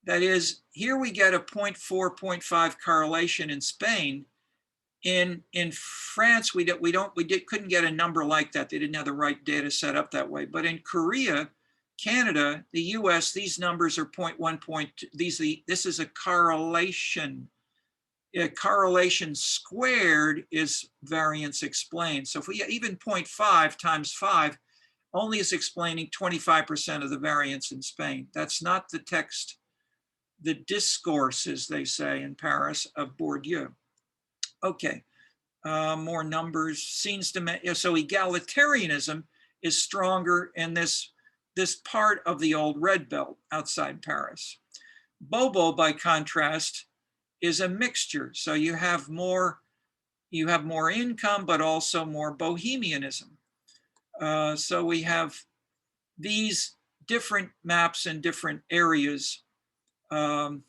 A: That is, here we get a 0.4, 0.5 correlation in Spain. In France, we couldn't get a number like that. They didn't have the right data set up that way. But in Korea, Canada, the US, these numbers are 0.1, 0.2. This is a correlation. A correlation squared is variance explained. So if we even 0.5 times 5 only is explaining 25% of the variance in Spain. That's not the text, the discourse, as they say in Paris, of Bourdieu. Okay, more numbers. So egalitarianism is stronger in this part of the old red belt outside Paris. Bobo, by contrast, is a mixture. So you have more income, but also more bohemianism. So we have these different maps in different areas, and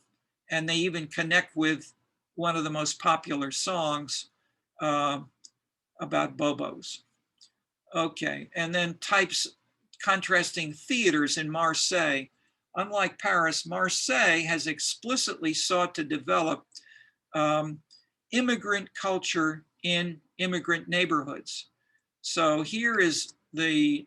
A: they even connect with one of the most popular songs about Bobos. Okay, and then types, contrasting theaters in Marseille. Unlike Paris, Marseille has explicitly sought to develop immigrant culture in immigrant neighborhoods. So here is the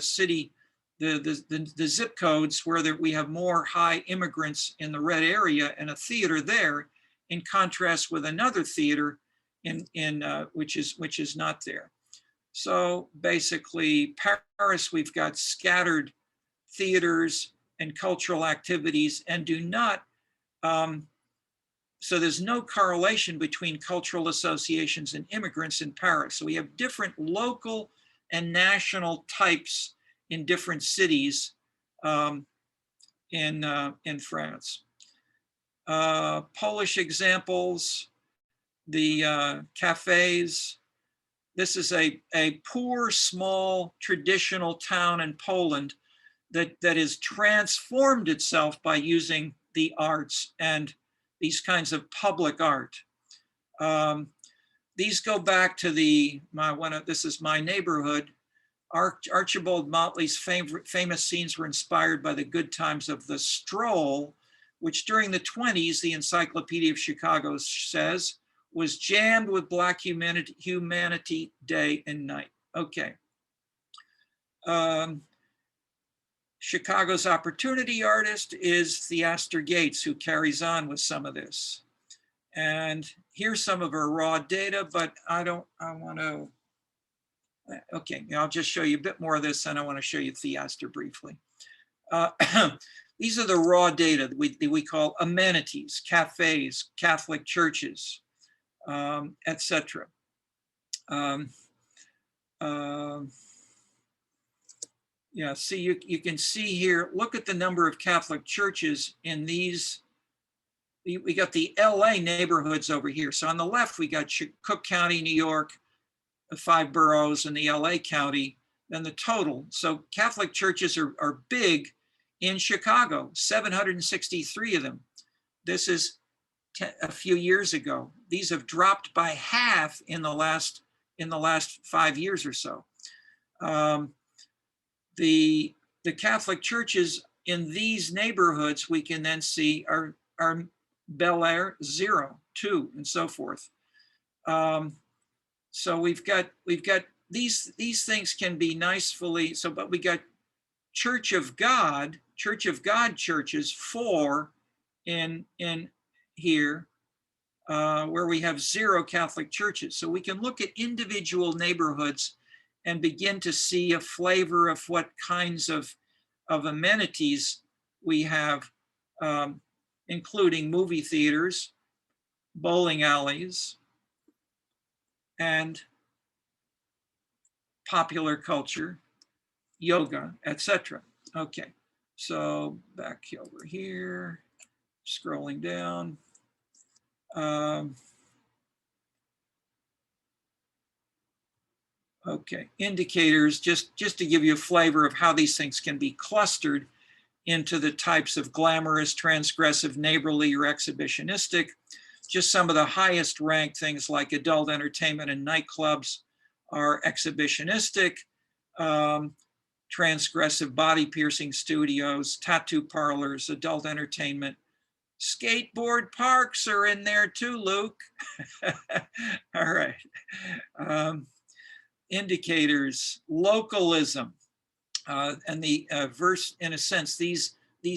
A: city, the zip codes where we have more high immigrants in the red area and a theater there, in contrast with another theater which is not there. So basically, Paris, we've got scattered theaters and cultural activities, and do not. So there's no correlation between cultural associations and immigrants in Paris. So we have different local and national types in different cities in France. Polish examples, the cafes. This is a poor, small, traditional town in Poland that has transformed itself by using the arts and these kinds of public art. These go back to this is my neighborhood. Archibald Motley's famous scenes were inspired by the good times of the stroll, which during the 1920s, the Encyclopedia of Chicago says, was jammed with Black Humanity Day and night. Okay. Um, Chicago's opportunity artist is Theaster Gates, who carries on with some of this. And here's some of her raw data, but I want to, okay, I'll just show you a bit more of this, and I want to show you Theaster briefly. These are the raw data that we call amenities, cafes, Catholic churches, etc. Yeah, see, you can see here, look at the number of Catholic churches in these. We got the LA neighborhoods over here. So on the left, we got Cook County, New York, the 5 boroughs, and the LA County, then the total. So Catholic churches are big in Chicago, 763 of them. This is a few years ago. These have dropped by half in the last 5 years or so. The Catholic churches in these neighborhoods, we can then see are Bel Air 0, 2, and so forth. So we've got these things can be nicely, so, but we got Church of God churches, 4 in here, where we have 0 Catholic churches. So we can look at individual neighborhoods and begin to see a flavor of what kinds of amenities we have, including movie theaters, bowling alleys, and popular culture, yoga, etc. Okay, so back over here, scrolling down. Okay, indicators, just to give you a flavor of how these things can be clustered into the types of glamorous, transgressive, neighborly, or exhibitionistic. Just some of the highest ranked things like adult entertainment and nightclubs are exhibitionistic, transgressive body piercing studios, tattoo parlors, adult entertainment. Skateboard parks are in there too, Luke. All right. Indicators, localism, and the verse, in a sense, these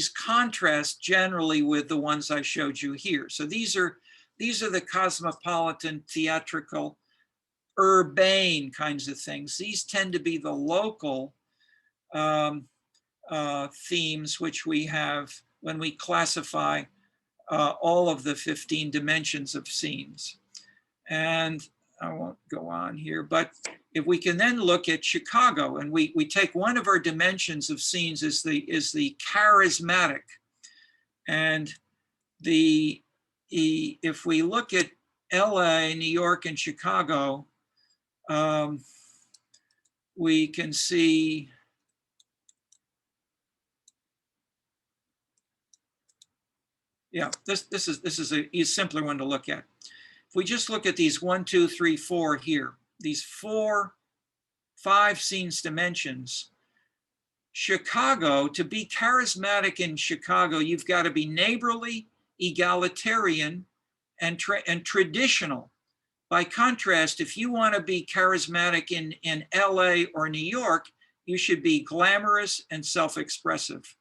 A: contrast generally with the ones I showed you here. So these are the cosmopolitan, theatrical, urbane kinds of things. These tend to be the local themes which we have when we classify all of the 15 dimensions of scenes. And I won't go on here, but if we can then look at Chicago, and we take one of our dimensions of scenes is the charismatic, and if we look at LA, New York, and Chicago, we can see this is a simpler one to look at. If we just look at these 1, 2, 3, 4 here, these 4, 5 scenes dimensions, Chicago, to be charismatic in Chicago, you've got to be neighborly, egalitarian, and traditional. By contrast, if you want to be charismatic in LA or New York, you should be glamorous and self-expressive.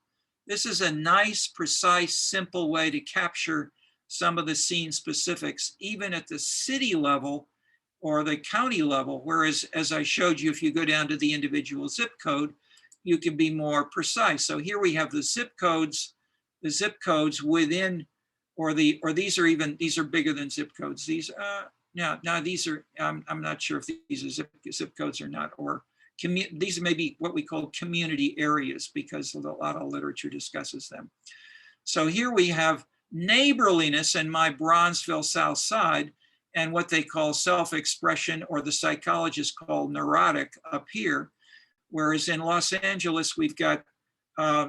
A: This is a nice, precise, simple way to capture some of the scene specifics, even at the city level or the county level, whereas, as I showed you, if you go down to the individual zip code, you can be more precise. So here we have the zip codes within, or these are bigger than zip codes. These, now these are, I'm not sure if these are zip codes or not, or these may be what we call community areas, because a lot of literature discusses them. So here we have neighborliness in my Bronzeville South Side, and what they call self-expression, or the psychologists call neurotic, up here. Whereas in Los Angeles, we've got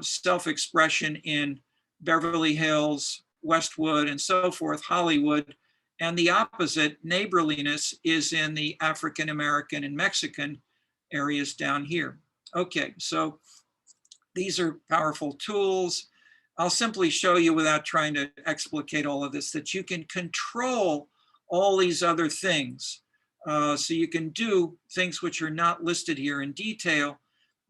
A: self-expression in Beverly Hills, Westwood, and so forth, Hollywood. And the opposite, neighborliness, is in the African-American and Mexican areas down here. Okay, so these are powerful tools. I'll simply show you, without trying to explicate all of this, that you can control all these other things. So you can do things which are not listed here in detail,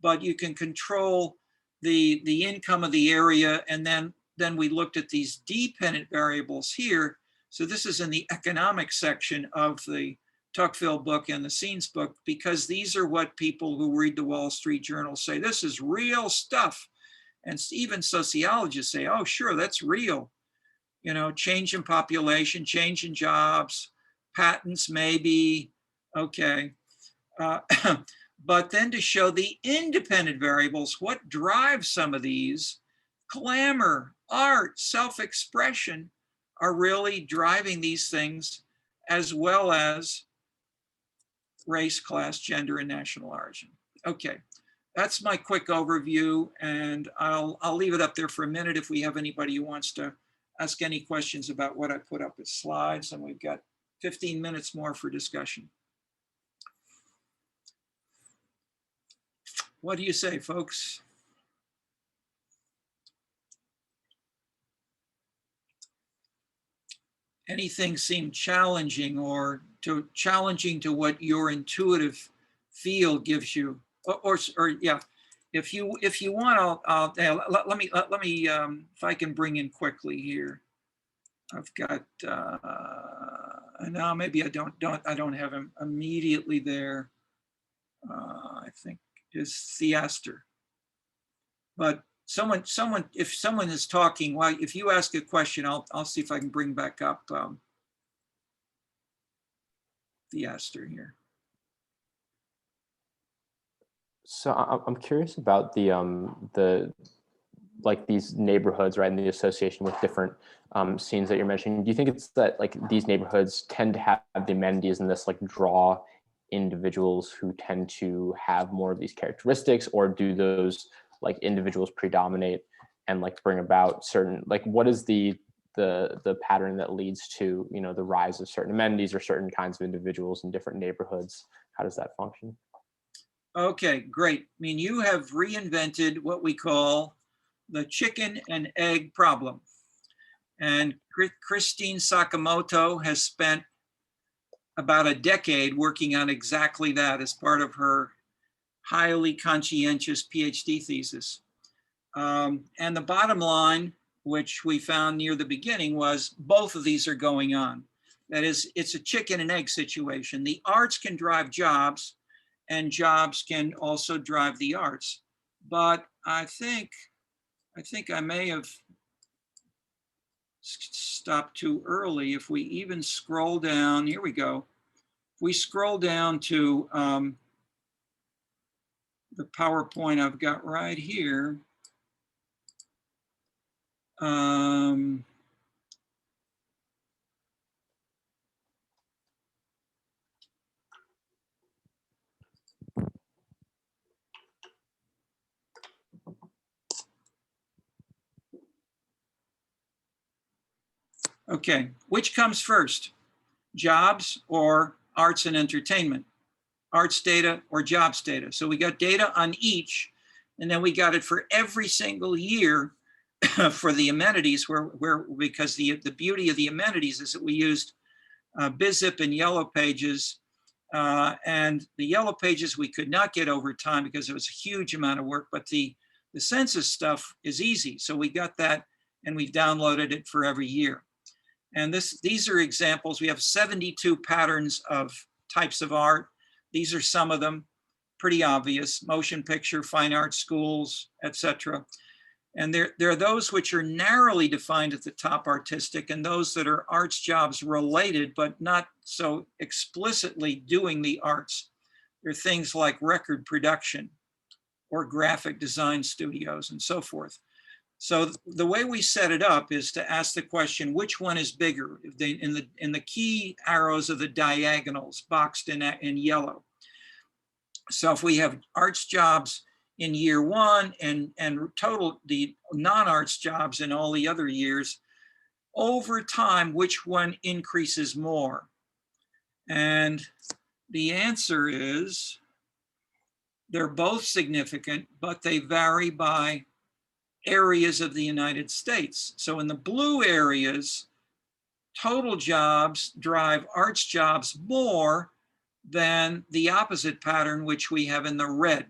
A: but you can control the income of the area. And then we looked at these dependent variables here. So this is in the economic section of the Tuckville book and the Scenes book, because these are what people who read the Wall Street Journal say, this is real stuff. And even sociologists say, oh, sure, that's real. You know, change in population, change in jobs, patents, maybe, okay. But then to show the independent variables, what drives some of these, glamour, art, self-expression are really driving these things, as well as race, class, gender, and national origin. Okay, that's my quick overview, and I'll leave it up there for a minute if we have anybody who wants to ask any questions about what I put up as slides, and we've got 15 minutes more for discussion. What do you say, folks? Anything seem challenging or challenging to what your intuitive feel gives you? Or yeah, if you want, let me if I can bring in quickly here. I've got now maybe I don't have him immediately there. I think is Theaster. But if someone is talking, well, if you ask a question, I'll see if I can bring back up Theaster here.
D: So I'm curious about the like these neighborhoods, right, and the association with different scenes that you're mentioning. Do you think it's that like these neighborhoods tend to have the amenities and this like draw individuals who tend to have more of these characteristics, or do those like individuals predominate and like bring about certain, like what is the pattern that leads to, you know, the rise of certain amenities or certain kinds of individuals in different neighborhoods? How does that function?
A: Okay, great. I mean, you have reinvented what we call the chicken and egg problem. And Christine Sakamoto has spent about a decade working on exactly that as part of her highly conscientious PhD thesis. And the bottom line, which we found near the beginning, was both of these are going on. That is, it's a chicken and egg situation. The arts can drive jobs, and jobs can also drive the arts. But I think I may have stopped too early. If we even scroll down, here we go. If we scroll down to the PowerPoint I've got right here. Okay, which comes first? Jobs or arts and entertainment? Arts data or jobs data? So we got data on each, and then we got it for every single year for the amenities, because the beauty of the amenities is that we used BizZip and Yellow Pages, and the Yellow Pages we could not get over time because it was a huge amount of work, but the census stuff is easy. So we got that, and we downloaded it for every year. And these are examples. We have 72 patterns of types of art. These are some of them, pretty obvious: motion picture, fine arts schools, etc. And there are those which are narrowly defined at the top, artistic, and those that are arts jobs related, but not so explicitly doing the arts. There are things like record production or graphic design studios and so forth. So the way we set it up is to ask the question, which one is bigger? In the key arrows of the diagonals boxed in yellow. So if we have arts jobs in year one and total the non-arts jobs in all the other years, over time, which one increases more? And the answer is they're both significant, but they vary by areas of the United States. So in the blue areas, total jobs drive arts jobs more than the opposite pattern, which we have in the red.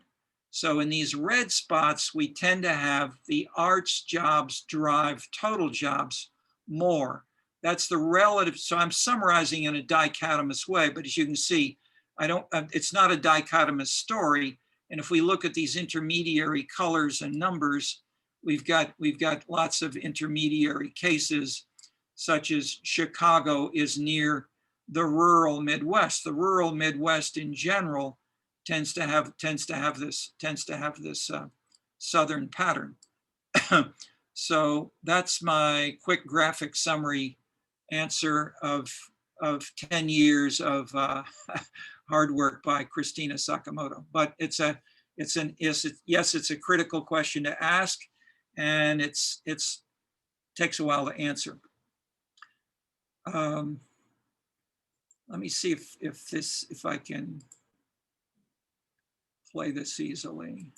A: So in these red spots, we tend to have the arts jobs drive total jobs more. That's the relative. So I'm summarizing in a dichotomous way, but as you can see, it's not a dichotomous story. And if we look at these intermediary colors and numbers, we've got lots of intermediary cases, such as Chicago is near the rural Midwest. The rural Midwest in general tends to have this southern pattern. So that's my quick graphic summary answer of 10 years of hard work by Christina Sakamoto. But it's a critical question to ask, and it takes a while to answer. Let me see if I can play this easily.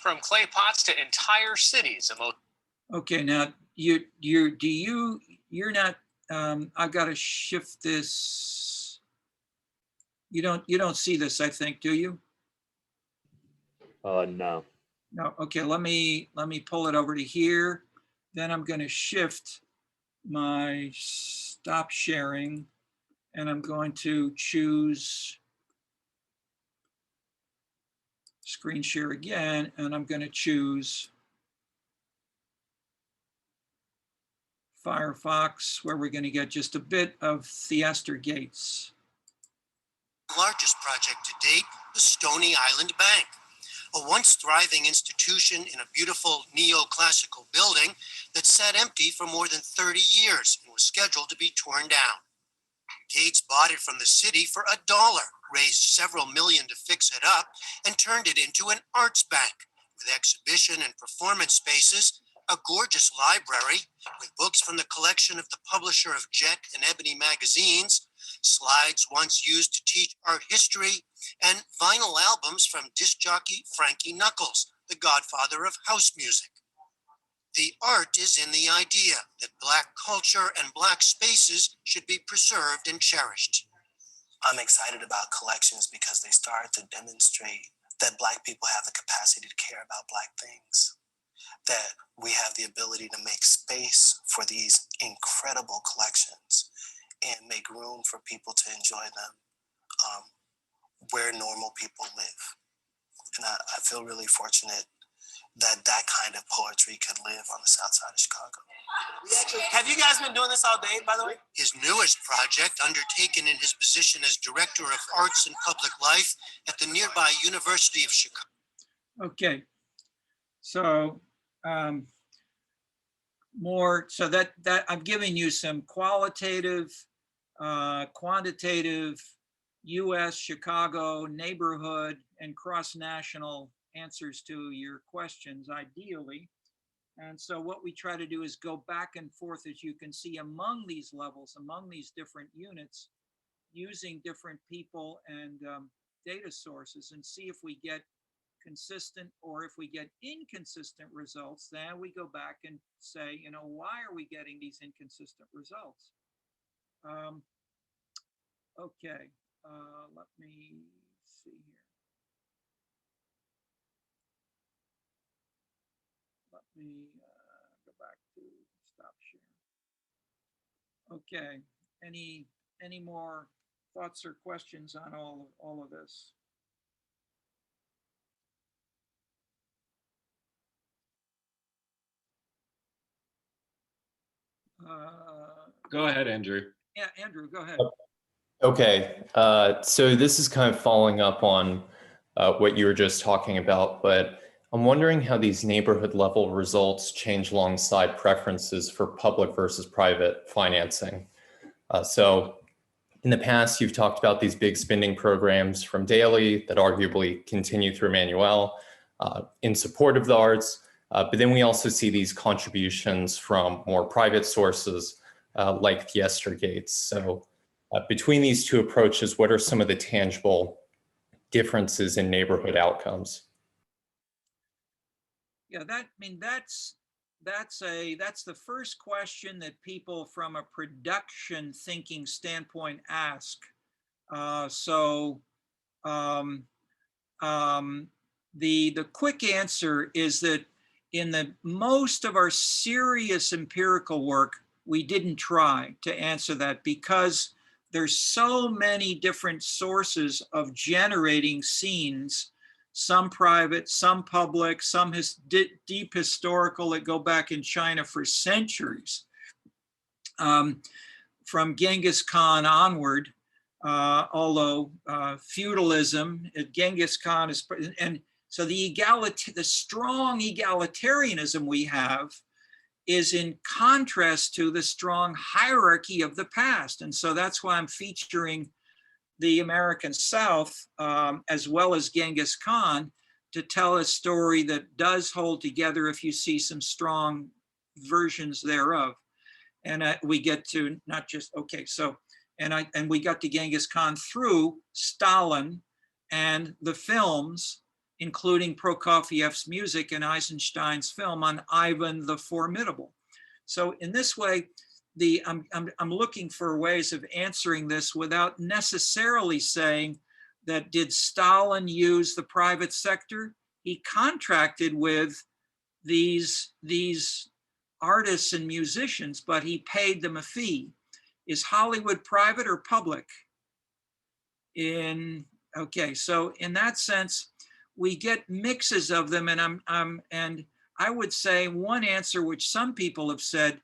G: From clay pots to entire cities.
A: Okay, now you're not. I've got to shift this. You don't see this, I think, do you?
H: No.
A: No. Okay, let me pull it over to here. Then I'm going to shift my stop sharing, and I'm going to choose screen share again, and I'm going to choose Firefox, where we're going to get just a bit of Theaster Gates.
I: Largest project to date, the Stony Island Bank, a once thriving institution in a beautiful neoclassical building that sat empty for more than 30 years and was scheduled to be torn down. Gates bought it from the city for $1, raised several million to fix it up, and turned it into an arts bank with exhibition and performance spaces, a gorgeous library with books from the collection of the publisher of Jet and Ebony magazines, slides once used to teach art history, and vinyl albums from disc jockey Frankie Knuckles, the godfather of house music. The art is in the idea that Black culture and Black spaces should be preserved and cherished. I'm excited about collections because they start to demonstrate that Black people have the capacity to care about Black things, that we have the ability to make space for these incredible collections and make room for people to enjoy them where normal people live. And I feel really fortunate that that kind of poetry could live on the south side of Chicago.
G: Have you guys been doing this all day, by the way?
I: His newest project, undertaken in his position as Director of Arts and Public Life at the nearby University of Chicago.
A: Okay, so so that I'm giving you some qualitative, quantitative, U.S., Chicago, neighborhood, and cross-national answers to your questions, ideally. And so what we try to do is go back and forth, as you can see, among these levels, among these different units, using different people and data sources, and see if we get consistent, or if we get inconsistent results, then we go back and say, why are we getting these inconsistent results? Okay, let me see here. Let me go back to stop sharing. Okay, any more thoughts or questions on all of this?
J: Go ahead, Andrew.
A: Yeah, Andrew, go ahead.
B: Okay, so this is kind of following up on what you were just talking about, but I'm wondering how these neighborhood level results change alongside preferences for public versus private financing. So in the past, you've talked about these big spending programs from Daley that arguably continue through Manuel in support of the arts. But then we also see these contributions from more private sources like Theaster Gates. So between these two approaches, what are some of the tangible differences in neighborhood outcomes?
A: Yeah, that's the first question that people from a production thinking standpoint ask. the quick answer is that in the most of our serious empirical work, we didn't try to answer that because there's so many different sources of generating scenes, some private, some public, some deep historical that go back in China for centuries. From Genghis Khan onward, although feudalism, Genghis Khan is, and so the strong egalitarianism we have is in contrast to the strong hierarchy of the past. And so that's why I'm featuring the American South as well as Genghis Khan to tell a story that does hold together if you see some strong versions thereof. And we get to not just, okay, so, and we got to Genghis Khan through Stalin and the films, including Prokofiev's music and Eisenstein's film on Ivan the Formidable. So in this way, I'm looking for ways of answering this without necessarily saying that did Stalin use the private sector? He contracted with these artists and musicians, but he paid them a fee. Is Hollywood private or public? Okay, so in that sense, we get mixes of them, and and I would say one answer which some people have said,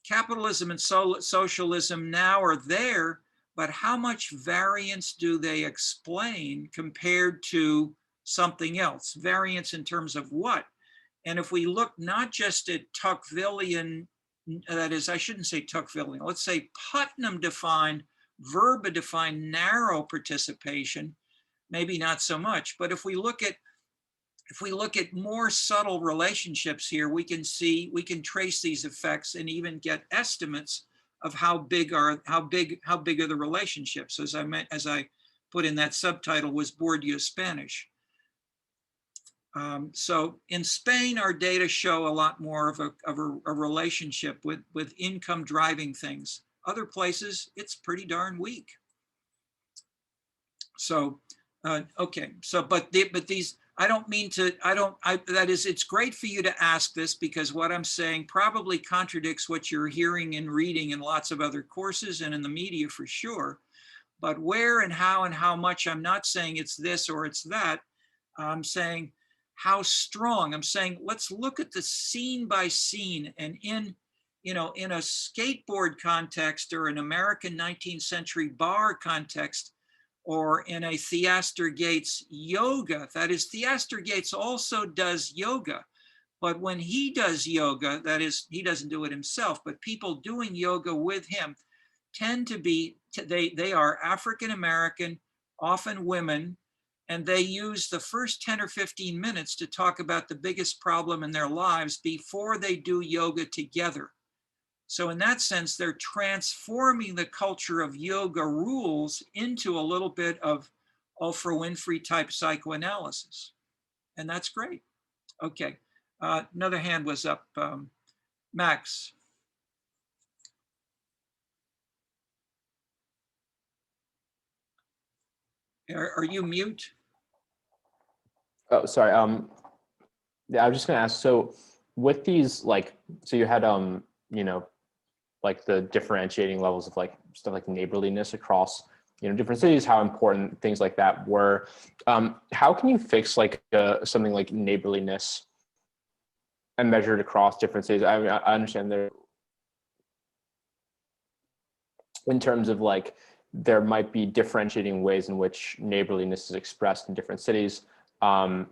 A: capitalism and socialism now are there, but how much variance do they explain compared to something else? Variance in terms of what? And if we look not just at Tocquevillian, that is, I shouldn't say Tocquevillian, let's say Putnam defined, Verba defined narrow participation, maybe not so much, but if we look at more subtle relationships here, we can trace these effects and even get estimates of how big are the relationships. As I put in that subtitle, was Bourdieu Spanish. So in Spain, our data show a lot more of a relationship with income driving things. Other places, it's pretty darn weak. So, okay, so, but these, I don't mean to, that is, it's great for you to ask this because what I'm saying probably contradicts what you're hearing and reading in lots of other courses and in the media for sure. But where and how much, I'm not saying it's this or it's that. I'm saying how strong. I'm saying, let's look at the scene by scene, and in a skateboard context or an American 19th century bar context, or in a Theaster Gates yoga. That is, Theaster Gates also does yoga, but when he does yoga, that is, he doesn't do it himself, but people doing yoga with him tend to be, they are African-American, often women, and they use the first 10 or 15 minutes to talk about the biggest problem in their lives before they do yoga together. So in that sense, they're transforming the culture of yoga rules into a little bit of Oprah Winfrey type psychoanalysis. And that's great. Okay, another hand was up. Max. Are you mute?
D: Oh, sorry. Yeah, I was just gonna ask, so with these, so you had, like the differentiating levels of stuff like neighborliness across, different cities, how important things like that were. How can you fix something like neighborliness and measure it across different cities? I mean, I understand there, in terms of there might be differentiating ways in which neighborliness is expressed in different cities. For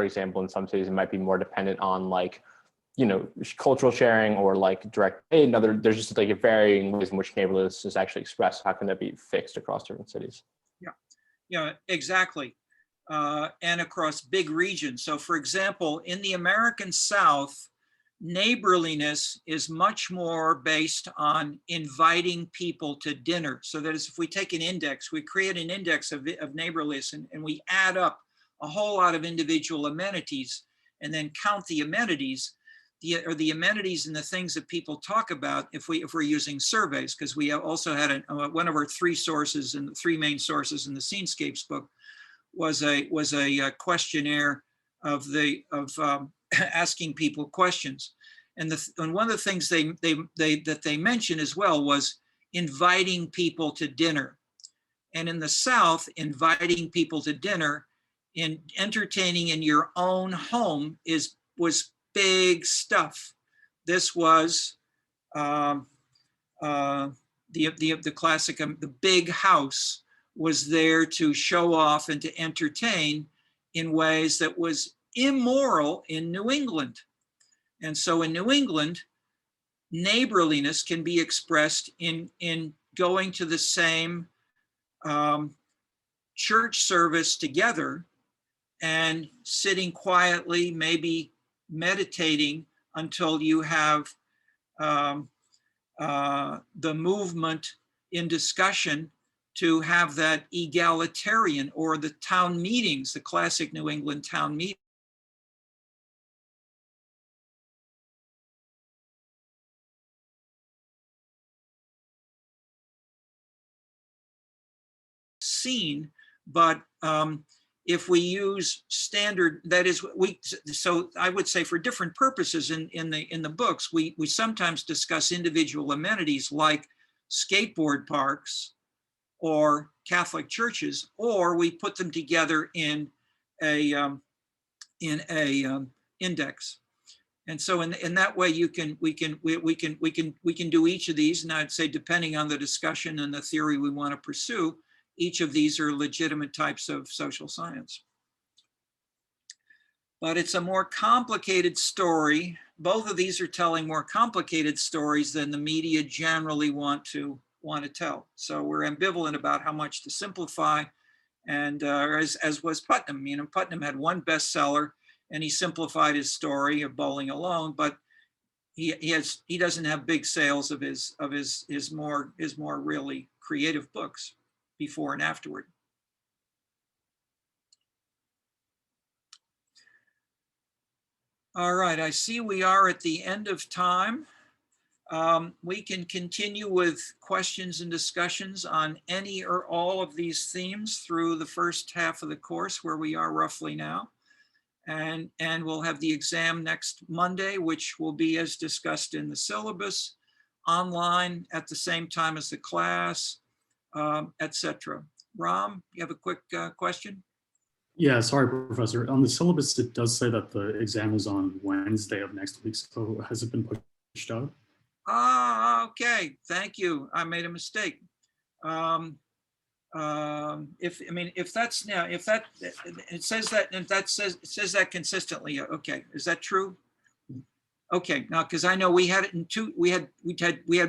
D: example, in some cities, it might be more dependent on cultural sharing or direct aid. There's just varying ways in which neighborliness is actually expressed. How can that be fixed across different cities?
A: Yeah, exactly. And across big regions. So for example, in the American South, neighborliness is much more based on inviting people to dinner. So that is, if we take an index, we create an index of neighborliness and we add up a whole lot of individual amenities and then count the amenities, the amenities and the things that people talk about if we're using surveys, because we also had one of our three main sources in the Scenescapes book was a questionnaire of asking people questions. And one of the things that they mentioned as well was inviting people to dinner. And in the South, inviting people to dinner and entertaining in your own home was big stuff. This was the classic, the big house was there to show off and to entertain in ways that was immoral in New England. And so in New England, neighborliness can be expressed in going to the same church service together and sitting quietly, maybe meditating until you have the movement in discussion to have that egalitarian, or the town meetings, the classic New England town meeting. Seen, but if we use standard, that is, so I would say for different purposes in the books, we sometimes discuss individual amenities like skateboard parks or Catholic churches, or we put them together in a index. And so in that way, we can do each of these. And I'd say, depending on the discussion and the theory we want to pursue, each of these are legitimate types of social science. But it's a more complicated story. Both of these are telling more complicated stories than the media generally want to tell. So we're ambivalent about how much to simplify. And as was Putnam, Putnam had one bestseller and he simplified his story of Bowling Alone, but he doesn't have big sales of his more really creative books before and afterward. All right, I see we are at the end of time. We can continue with questions and discussions on any or all of these themes through the first half of the course, where we are roughly now. And we'll have the exam next Monday, which will be as discussed in the syllabus, online at the same time as the class, etc. Ram, you have a quick question?
E: Yeah, sorry, Professor. On the syllabus, it does say that the exam is on Wednesday of next week. So has it been pushed out?
A: Okay, thank you. I made a mistake. If that's now, if that, it says that, if that says, it says that consistently. Okay, is that true? Okay, now, because I know we had it in two, we had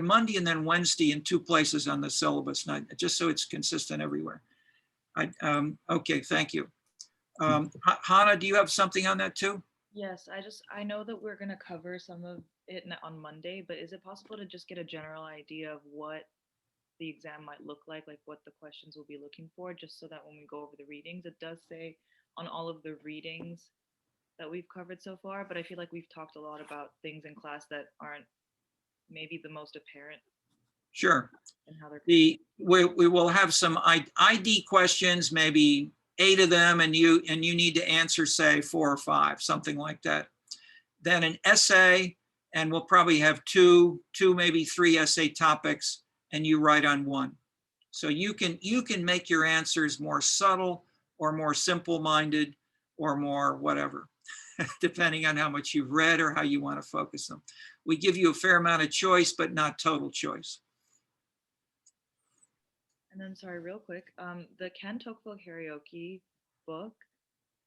A: Monday and then Wednesday in two places on the syllabus, not just so it's consistent everywhere. Okay, thank you. Hannah, do you have something on that too?
H: Yes, I know that we're going to cover some of it on Monday, but is it possible to just get a general idea of what the exam might look like what the questions will be looking for, just so that when we go over the readings, it does say on all of the readings that we've covered so far, but I feel like we've talked a lot about things in class that aren't maybe the most apparent.
A: Sure.
H: And how they're
A: we will have some ID questions, maybe 8 of them, and you need to answer, say, 4 or 5, something like that. Then an essay, and we'll probably have two, maybe 3 essay topics, and you write on 1. So you can make your answers more subtle or more simple-minded or more whatever, depending on how much you've read or how you want to focus them. We give you a fair amount of choice, but not total choice.
H: And then, sorry, real quick, the Ken Tocqueville karaoke book,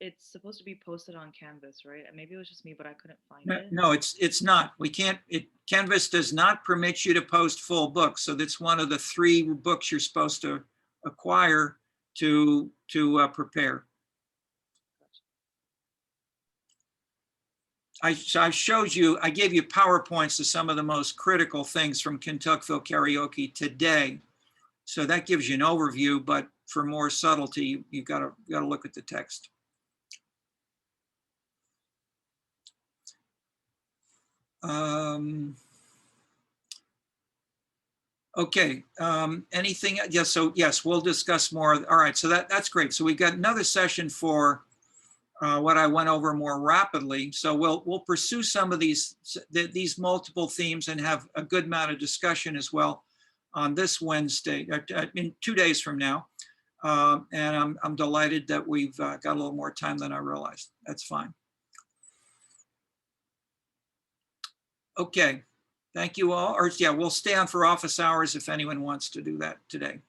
H: it's supposed to be posted on Canvas, right? And maybe it was just me, but I couldn't find it.
A: No, it's not. We can't. Canvas does not permit you to post full books. So that's one of the 3 books you're supposed to acquire to prepare. I showed you. I gave you PowerPoints to some of the most critical things from Ken Tocqueville karaoke today. So that gives you an overview, but for more subtlety, you've got to look at the text. Okay, anything, yes, so yes, we'll discuss more. All right, so that's great. So we've got another session for what I went over more rapidly. So we'll pursue some of these multiple themes and have a good amount of discussion as well on this Wednesday, in 2 days from now. And I'm delighted that we've got a little more time than I realized. That's fine. Okay, thank you all. Or yeah, we'll stay on for office hours if anyone wants to do that today.